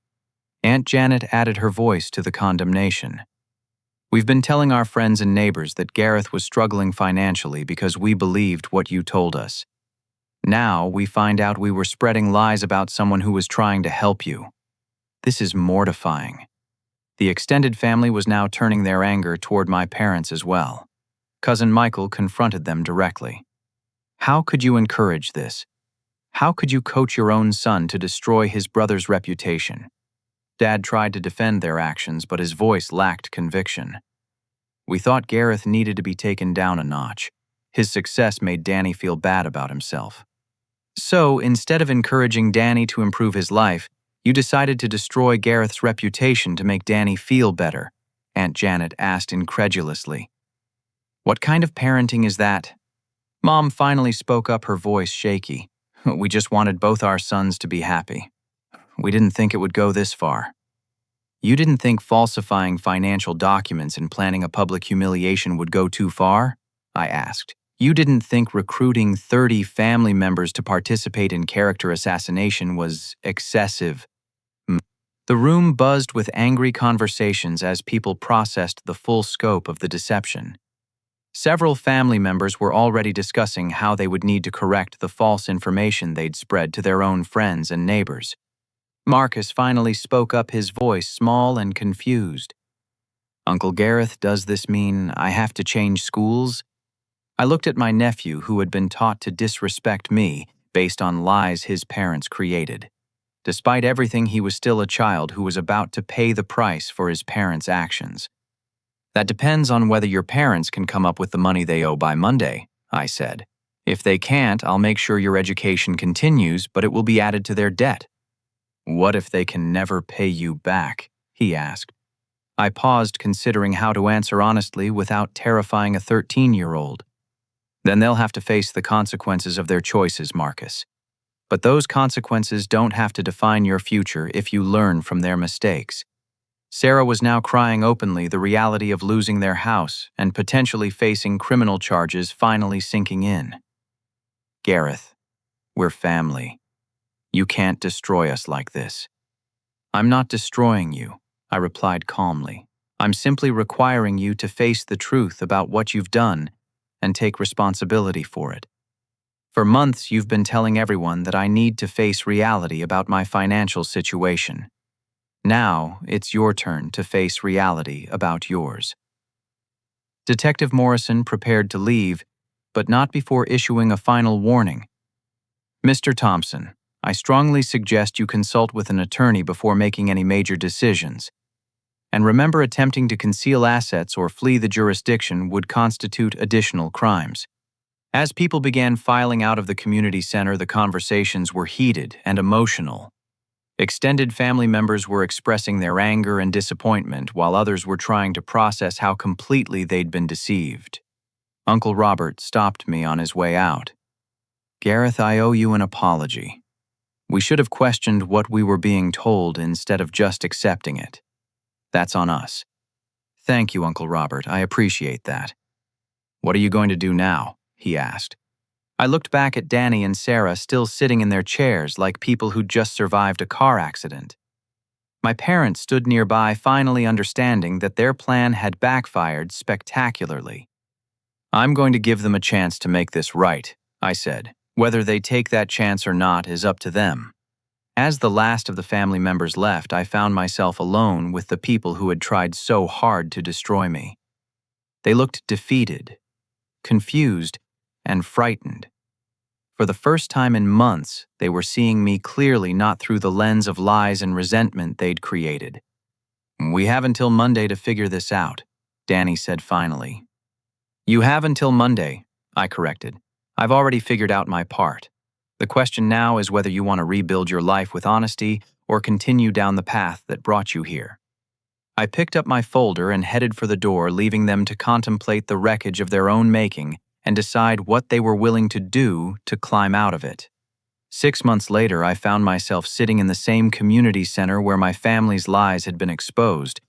Aunt Janet added her voice to the condemnation. We've been telling our friends and neighbors that Gareth was struggling financially because we believed what you told us. Now we find out we were spreading lies about someone who was trying to help you. This is mortifying. The extended family was now turning their anger toward my parents as well. Cousin Michael confronted them directly. How could you encourage this? How could you coach your own son to destroy his brother's reputation? Dad tried to defend their actions, but his voice lacked conviction. We thought Gareth needed to be taken down a notch. His success made Danny feel bad about himself. So, instead of encouraging Danny to improve his life, you decided to destroy Gareth's reputation to make Danny feel better, Aunt Janet asked incredulously. What kind of parenting is that? Mom finally spoke up, her voice shaky. We just wanted both our sons to be happy. We didn't think it would go this far. You didn't think falsifying financial documents and planning a public humiliation would go too far? I asked. You didn't think recruiting 30 family members to participate in character assassination was excessive. The room buzzed with angry conversations as people processed the full scope of the deception. Several family members were already discussing how they would need to correct the false information they'd spread to their own friends and neighbors. Marcus finally spoke up, his voice small and confused. "Uncle Gareth, does this mean I have to change schools?" I looked at my nephew, who had been taught to disrespect me based on lies his parents created. Despite everything, he was still a child who was about to pay the price for his parents' actions. "That depends on whether your parents can come up with the money they owe by Monday," I said. "If they can't, I'll make sure your education continues, but it will be added to their debt." "What if they can never pay you back?" he asked. I paused, considering how to answer honestly without terrifying a 13-year-old. "Then they'll have to face the consequences of their choices, Marcus. But those consequences don't have to define your future if you learn from their mistakes." Sarah was now crying openly, the reality of losing their house and potentially facing criminal charges finally sinking in. "Gareth, we're family. You can't destroy us like this." "I'm not destroying you," I replied calmly. "I'm simply requiring you to face the truth about what you've done and take responsibility for it. For months, you've been telling everyone that I need to face reality about my financial situation. Now, it's your turn to face reality about yours." Detective Morrison prepared to leave, but not before issuing a final warning. "Mr. Thompson, I strongly suggest you consult with an attorney before making any major decisions. And remember, attempting to conceal assets or flee the jurisdiction would constitute additional crimes." As people began filing out of the community center, the conversations were heated and emotional. Extended family members were expressing their anger and disappointment, while others were trying to process how completely they'd been deceived. Uncle Robert stopped me on his way out. "Gareth, I owe you an apology. We should have questioned what we were being told instead of just accepting it. That's on us." "Thank you, Uncle Robert. I appreciate that." "What are you going to do now?" he asked. I looked back at Danny and Sarah, still sitting in their chairs like people who'd just survived a car accident. My parents stood nearby, finally understanding that their plan had backfired spectacularly. "I'm going to give them a chance to make this right," I said. "Whether they take that chance or not is up to them." As the last of the family members left, I found myself alone with the people who had tried so hard to destroy me. They looked defeated, confused, and frightened. For the first time in months, they were seeing me clearly, not through the lens of lies and resentment they'd created. "We have until Monday to figure this out," Danny said finally. "You have until Monday," I corrected. "I've already figured out my part. The question now is whether you want to rebuild your life with honesty or continue down the path that brought you here." I picked up my folder and headed for the door, leaving them to contemplate the wreckage of their own making and decide what they were willing to do to climb out of it. 6 months later, I found myself sitting in the same community center where my family's lies had been exposed,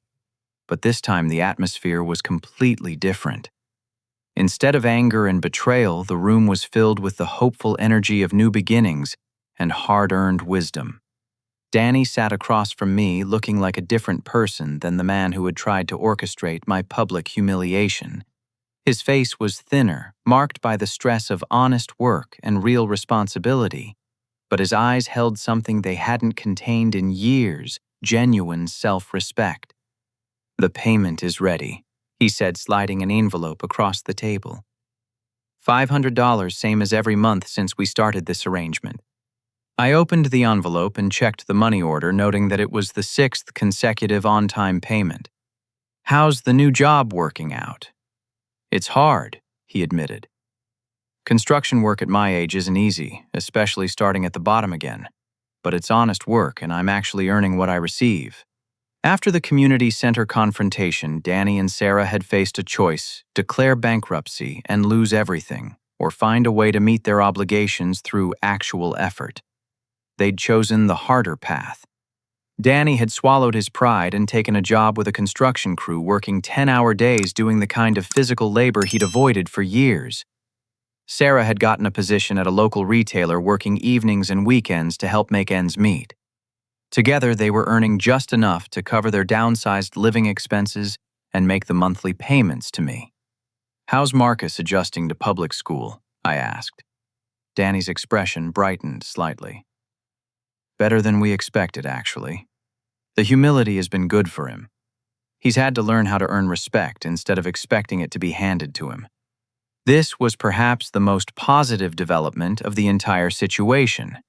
but this time the atmosphere was completely different. Instead of anger and betrayal, the room was filled with the hopeful energy of new beginnings and hard-earned wisdom. Danny sat across from me, looking like a different person than the man who had tried to orchestrate my public humiliation. His face was thinner, marked by the stress of honest work and real responsibility, but his eyes held something they hadn't contained in years: genuine self-respect. "The payment is ready," he said, sliding an envelope across the table. $500, same as every month since we started this arrangement. I opened the envelope and checked the money order, noting that it was the 6th consecutive on-time payment. "How's the new job working out?" "It's hard," he admitted. "Construction work at my age isn't easy, especially starting at the bottom again. But it's honest work, and I'm actually earning what I receive." After the community center confrontation, Danny and Sarah had faced a choice: declare bankruptcy and lose everything, or find a way to meet their obligations through actual effort. They'd chosen the harder path. Danny had swallowed his pride and taken a job with a construction crew, working 10-hour days doing the kind of physical labor he'd avoided for years. Sarah had gotten a position at a local retailer working evenings and weekends to help make ends meet. Together, they were earning just enough to cover their downsized living expenses and make the monthly payments to me. "How's Marcus adjusting to public school?" I asked. Danny's expression brightened slightly. "Better than we expected, actually. The humility has been good for him. He's had to learn how to earn respect instead of expecting it to be handed to him." This was perhaps the most positive development of the entire situation.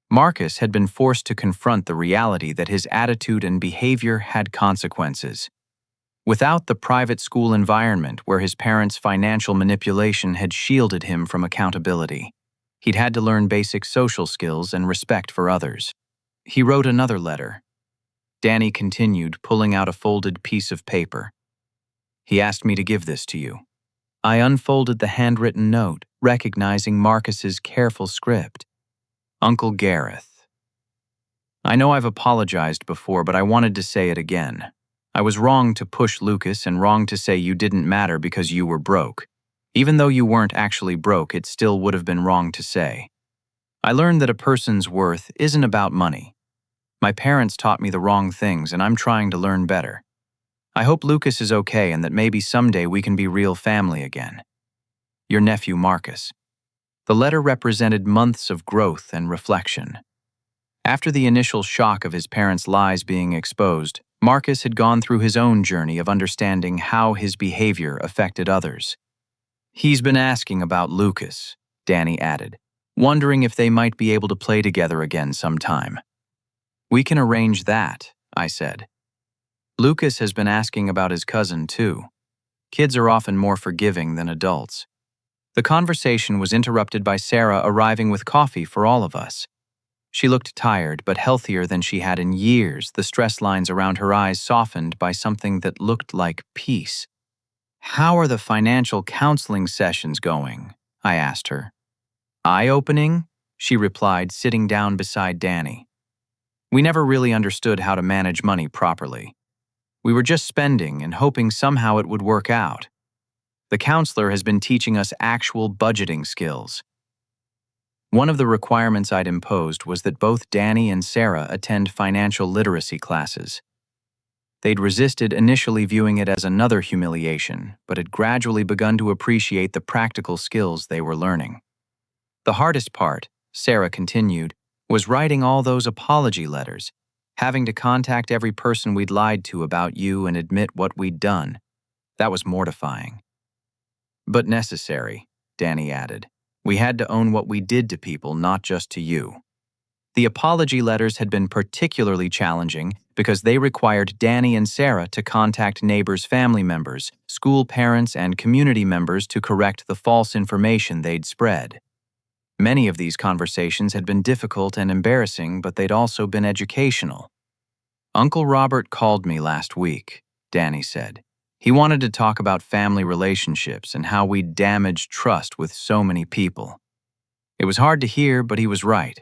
Marcus had been forced to confront the reality that his attitude and behavior had consequences. Without the private school environment where his parents' financial manipulation had shielded him from accountability, he'd had to learn basic social skills and respect for others. He wrote another letter. Danny continued, pulling out a folded piece of paper. "He asked me to give this to you." I unfolded the handwritten note, recognizing Marcus's careful script. "Uncle Gareth. I know I've apologized before, but I wanted to say it again. I was wrong to push Lucas and wrong to say you didn't matter because you were broke. Even though you weren't actually broke, it still would have been wrong to say. I learned that a person's worth isn't about money. My parents taught me the wrong things, and I'm trying to learn better. I hope Lucas is okay and that maybe someday we can be real family again. Your nephew, Marcus." The letter represented months of growth and reflection. After the initial shock of his parents' lies being exposed, Marcus had gone through his own journey of understanding how his behavior affected others. "He's been asking about Lucas," Danny added, "wondering if they might be able to play together again sometime." "We can arrange that," I said. "Lucas has been asking about his cousin, too. Kids are often more forgiving than adults." The conversation was interrupted by Sarah arriving with coffee for all of us. She looked tired but healthier than she had in years, the stress lines around her eyes softened by something that looked like peace. "How are the financial counseling sessions going?" I asked her. "Eye-opening," she replied, sitting down beside Danny. "We never really understood how to manage money properly. We were just spending and hoping somehow it would work out. The counselor has been teaching us actual budgeting skills." One of the requirements I'd imposed was that both Danny and Sarah attend financial literacy classes. They'd resisted initially viewing it as another humiliation, but had gradually begun to appreciate the practical skills they were learning. "The hardest part," Sarah continued, "was writing all those apology letters, having to contact every person we'd lied to about you and admit what we'd done. That was mortifying. But necessary," Danny added. "We had to own what we did to people, not just to you." The apology letters had been particularly challenging because they required Danny and Sarah to contact neighbors' family members, school parents, and community members to correct the false information they'd spread. Many of these conversations had been difficult and embarrassing, but they'd also been educational. "Uncle Robert called me last week," Danny said. "He wanted to talk about family relationships and how we'd damaged trust with so many people." It was hard to hear, but he was right.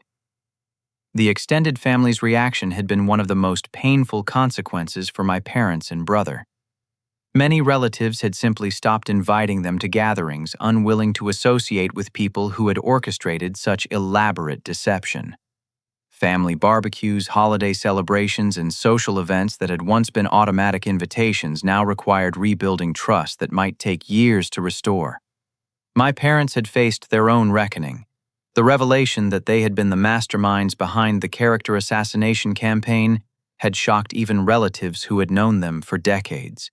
The extended family's reaction had been one of the most painful consequences for my parents and brother. Many relatives had simply stopped inviting them to gatherings, unwilling to associate with people who had orchestrated such elaborate deception. Family barbecues, holiday celebrations, and social events that had once been automatic invitations now required rebuilding trust that might take years to restore. My parents had faced their own reckoning. The revelation that they had been the masterminds behind the character assassination campaign had shocked even relatives who had known them for decades.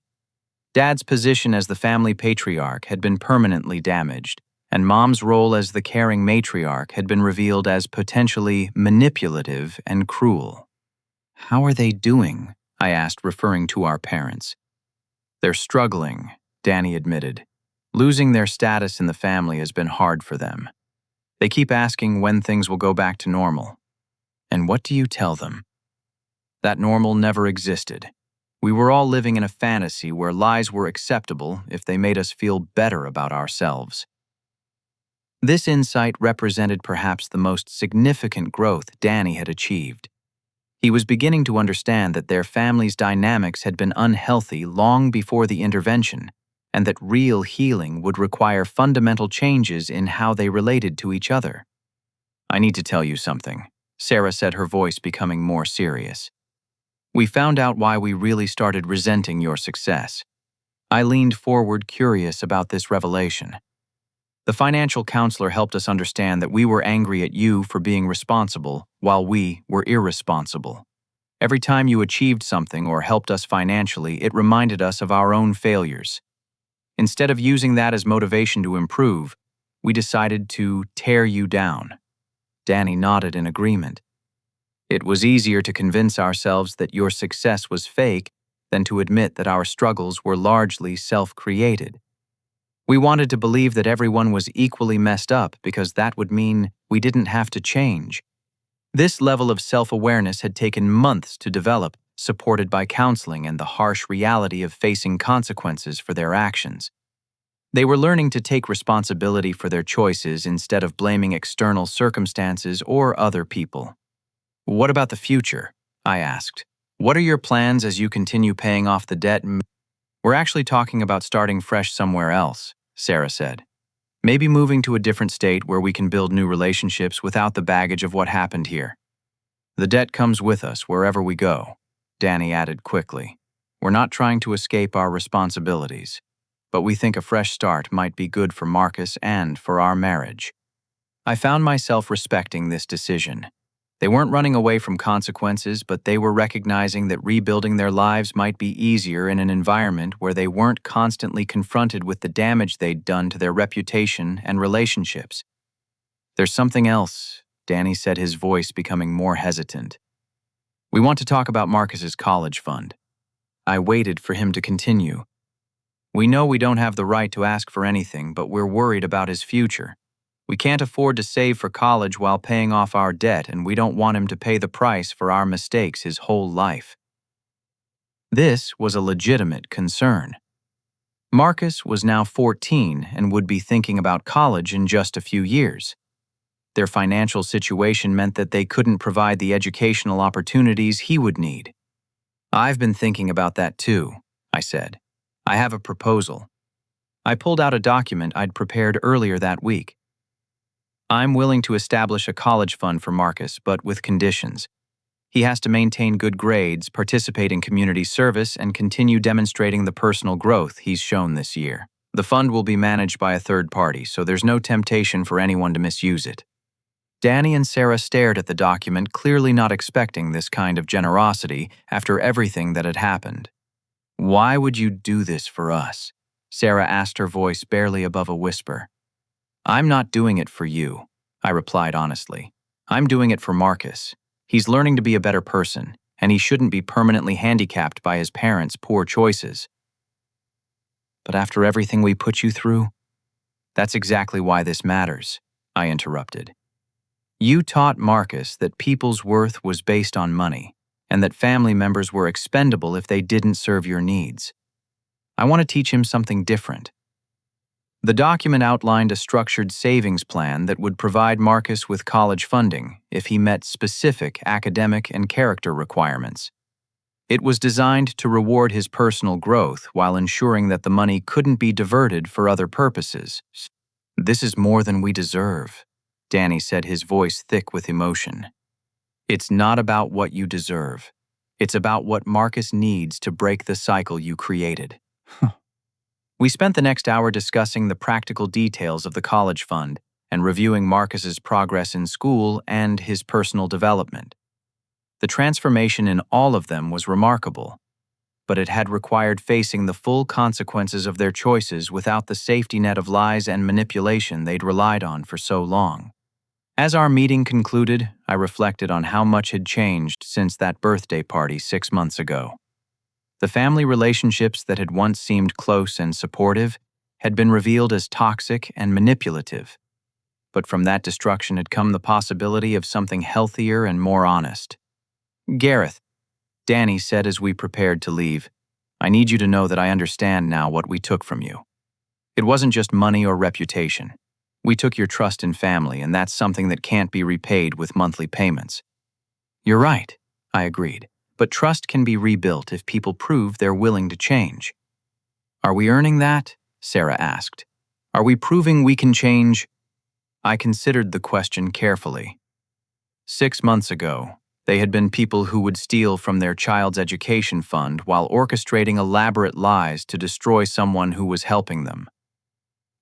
Dad's position as the family patriarch had been permanently damaged, and Mom's role as the caring matriarch had been revealed as potentially manipulative and cruel. "How are they doing?" I asked, referring to our parents. "They're struggling," Danny admitted. "Losing their status in the family has been hard for them. They keep asking when things will go back to normal." "And what do you tell them?" "That normal never existed. We were all living in a fantasy where lies were acceptable if they made us feel better about ourselves." This insight represented perhaps the most significant growth Danny had achieved. He was beginning to understand that their family's dynamics had been unhealthy long before the intervention, and that real healing would require fundamental changes in how they related to each other. "I need to tell you something," Sarah said, her voice becoming more serious. "We found out why we really started resenting your success." I leaned forward, curious about this revelation. "The financial counselor helped us understand that we were angry at you for being responsible while we were irresponsible. Every time you achieved something or helped us financially, it reminded us of our own failures. Instead of using that as motivation to improve, we decided to tear you down." Danny nodded in agreement. "It was easier to convince ourselves that your success was fake than to admit that our struggles were largely self-created. We wanted to believe that everyone was equally messed up because that would mean we didn't have to change." This level of self-awareness had taken months to develop, supported by counseling and the harsh reality of facing consequences for their actions. They were learning to take responsibility for their choices instead of blaming external circumstances or other people. "What about the future?" I asked. "What are your plans as you continue paying off the debt?" "We're actually talking about starting fresh somewhere else," Sarah said. "Maybe moving to a different state where we can build new relationships without the baggage of what happened here. The debt comes with us wherever we go," Danny added quickly. "We're not trying to escape our responsibilities, but we think a fresh start might be good for Marcus and for our marriage." I found myself respecting this decision. They weren't running away from consequences, but they were recognizing that rebuilding their lives might be easier in an environment where they weren't constantly confronted with the damage they'd done to their reputation and relationships. "There's something else," Danny said, his voice becoming more hesitant. "We want to talk about Marcus's college fund." I waited for him to continue. "We know we don't have the right to ask for anything, but we're worried about his future. We can't afford to save for college while paying off our debt, and we don't want him to pay the price for our mistakes his whole life." This was a legitimate concern. Marcus was now 14 and would be thinking about college in just a few years. Their financial situation meant that they couldn't provide the educational opportunities he would need. "I've been thinking about that too," I said. "I have a proposal." I pulled out a document I'd prepared earlier that week. "I'm willing to establish a college fund for Marcus, but with conditions. He has to maintain good grades, participate in community service, and continue demonstrating the personal growth he's shown this year. The fund will be managed by a third party, so there's no temptation for anyone to misuse it." Danny and Sarah stared at the document, clearly not expecting this kind of generosity after everything that had happened. "Why would you do this for us?" Sarah asked, her voice barely above a whisper. "I'm not doing it for you," I replied honestly. "I'm doing it for Marcus. He's learning to be a better person, and he shouldn't be permanently handicapped by his parents' poor choices." "But after everything we put you through?" "That's exactly why this matters," I interrupted. "You taught Marcus that people's worth was based on money, and that family members were expendable if they didn't serve your needs. I want to teach him something different." The document outlined a structured savings plan that would provide Marcus with college funding if he met specific academic and character requirements. It was designed to reward his personal growth while ensuring that the money couldn't be diverted for other purposes. "This is more than we deserve," Danny said, his voice thick with emotion. "It's not about what you deserve. It's about what Marcus needs to break the cycle you created." We spent the next hour discussing the practical details of the college fund and reviewing Marcus's progress in school and his personal development. The transformation in all of them was remarkable, but it had required facing the full consequences of their choices without the safety net of lies and manipulation they'd relied on for so long. As our meeting concluded, I reflected on how much had changed since that birthday party 6 months ago. The family relationships that had once seemed close and supportive had been revealed as toxic and manipulative. But from that destruction had come the possibility of something healthier and more honest. "Gareth," Danny said as we prepared to leave, "I need you to know that I understand now what we took from you. It wasn't just money or reputation. We took your trust in family, and that's something that can't be repaid with monthly payments." "You're right," I agreed. "But trust can be rebuilt if people prove they're willing to change." "Are we earning that?" Sarah asked. Are we proving we can change? I considered the question carefully. 6 months ago, they had been people who would steal from their child's education fund while orchestrating elaborate lies to destroy someone who was helping them.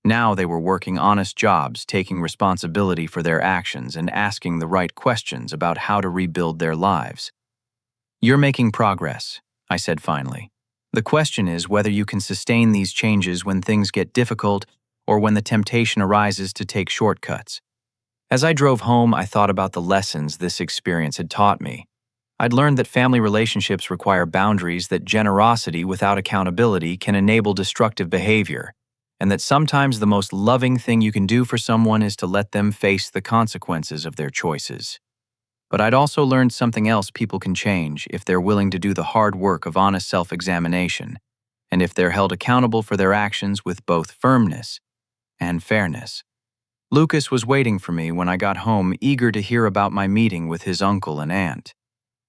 Now they were working honest jobs, taking responsibility for their actions and asking the right questions about how to rebuild their lives. You're making progress, I said finally. The question is whether you can sustain these changes when things get difficult or when the temptation arises to take shortcuts. As I drove home, I thought about the lessons this experience had taught me. I'd learned that family relationships require boundaries, that generosity without accountability can enable destructive behavior, and that sometimes the most loving thing you can do for someone is to let them face the consequences of their choices. But I'd also learned something else: people can change if they're willing to do the hard work of honest self-examination, and if they're held accountable for their actions with both firmness and fairness. Lucas was waiting for me when I got home, eager to hear about my meeting with his uncle and aunt.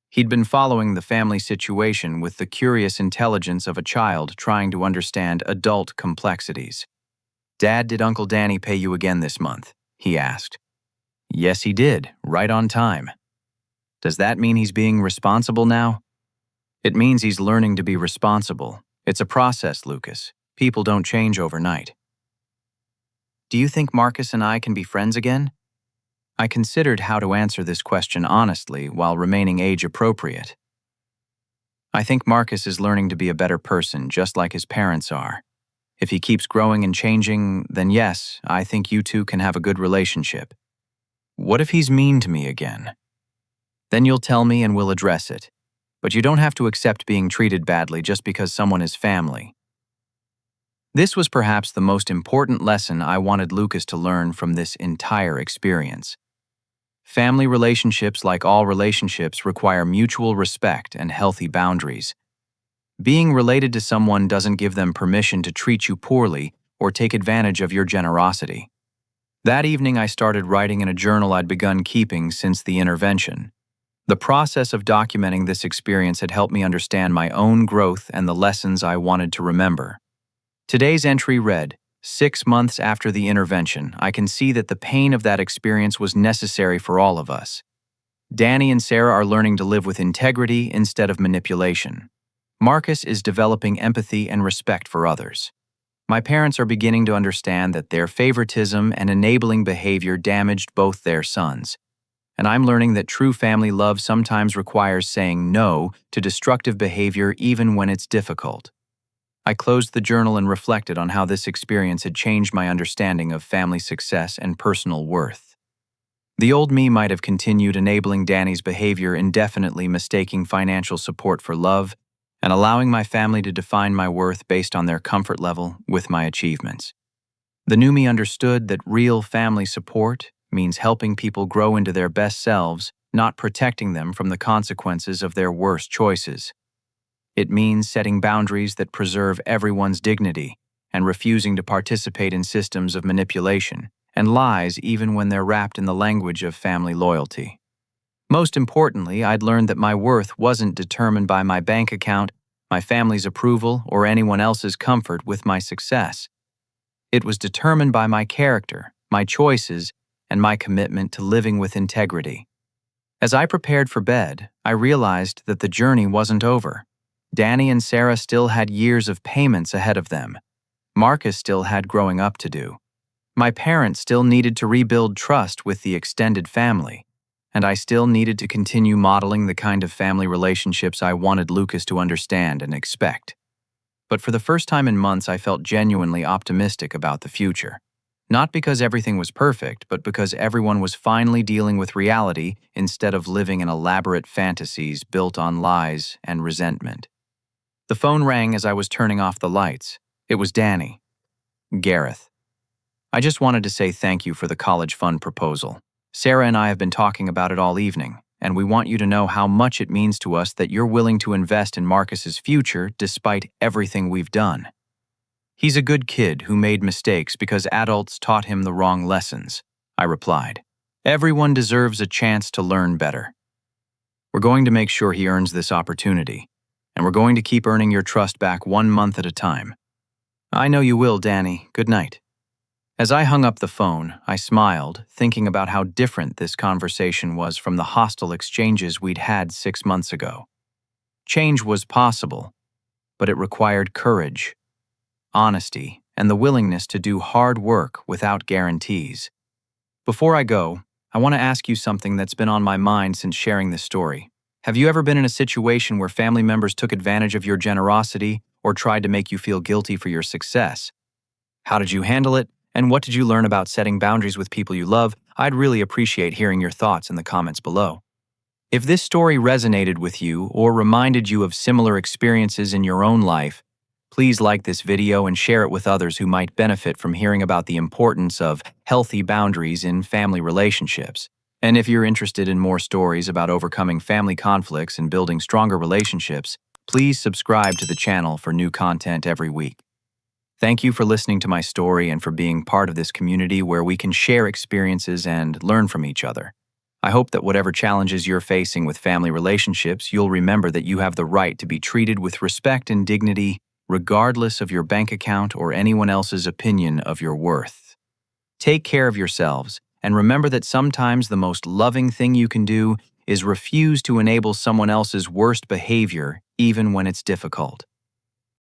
He'd been following the family situation with the curious intelligence of a child trying to understand adult complexities. Dad, did Uncle Danny pay you again this month? He asked. Yes, he did, right on time. Does that mean he's being responsible now? It means he's learning to be responsible. It's a process, Lucas. People don't change overnight. Do you think Marcus and I can be friends again? I considered how to answer this question honestly while remaining age-appropriate. I think Marcus is learning to be a better person, just like his parents are. If he keeps growing and changing, then yes, I think you two can have a good relationship. What if he's mean to me again? Then you'll tell me and we'll address it. But you don't have to accept being treated badly just because someone is family. This was perhaps the most important lesson I wanted Lucas to learn from this entire experience. Family relationships, like all relationships, require mutual respect and healthy boundaries. Being related to someone doesn't give them permission to treat you poorly or take advantage of your generosity. That evening, I started writing in a journal I'd begun keeping since the intervention. The process of documenting this experience had helped me understand my own growth and the lessons I wanted to remember. Today's entry read, 6 months after the intervention, I can see that the pain of that experience was necessary for all of us. Danny and Sarah are learning to live with integrity instead of manipulation. Marcus is developing empathy and respect for others. My parents are beginning to understand that their favoritism and enabling behavior damaged both their sons. And I'm learning that true family love sometimes requires saying no to destructive behavior even when it's difficult. I closed the journal and reflected on how this experience had changed my understanding of family success and personal worth. The old me might have continued enabling Danny's behavior indefinitely, mistaking financial support for love, and allowing my family to define my worth based on their comfort level with my achievements. The new me understood that real family support means helping people grow into their best selves, not protecting them from the consequences of their worst choices. It means setting boundaries that preserve everyone's dignity and refusing to participate in systems of manipulation and lies even when they're wrapped in the language of family loyalty. Most importantly, I'd learned that my worth wasn't determined by my bank account, my family's approval, or anyone else's comfort with my success. It was determined by my character, my choices, and my commitment to living with integrity. As I prepared for bed, I realized that the journey wasn't over. Danny and Sarah still had years of payments ahead of them. Marcus still had growing up to do. My parents still needed to rebuild trust with the extended family, and I still needed to continue modeling the kind of family relationships I wanted Lucas to understand and expect. But for the first time in months, I felt genuinely optimistic about the future. Not because everything was perfect, but because everyone was finally dealing with reality instead of living in elaborate fantasies built on lies and resentment. The phone rang as I was turning off the lights. It was Danny. Gareth. I just wanted to say thank you for the college fund proposal. Sarah and I have been talking about it all evening, and we want you to know how much it means to us that you're willing to invest in Marcus's future despite everything we've done. He's a good kid who made mistakes because adults taught him the wrong lessons, I replied. Everyone deserves a chance to learn better. We're going to make sure he earns this opportunity, and we're going to keep earning your trust back 1 month at a time. I know you will, Danny. Good night. As I hung up the phone, I smiled, thinking about how different this conversation was from the hostile exchanges we'd had 6 months ago. Change was possible, but it required courage, honesty, and the willingness to do hard work without guarantees. Before I go, I want to ask you something that's been on my mind since sharing this story. Have you ever been in a situation where family members took advantage of your generosity or tried to make you feel guilty for your success? How did you handle it, and what did you learn about setting boundaries with people you love? I'd really appreciate hearing your thoughts in the comments below. If this story resonated with you or reminded you of similar experiences in your own life, please like this video and share it with others who might benefit from hearing about the importance of healthy boundaries in family relationships. And if you're interested in more stories about overcoming family conflicts and building stronger relationships, please subscribe to the channel for new content every week. Thank you for listening to my story and for being part of this community where we can share experiences and learn from each other. I hope that whatever challenges you're facing with family relationships, you'll remember that you have the right to be treated with respect and dignity, regardless of your bank account or anyone else's opinion of your worth. Take care of yourselves, and remember that sometimes the most loving thing you can do is refuse to enable someone else's worst behavior, even when it's difficult.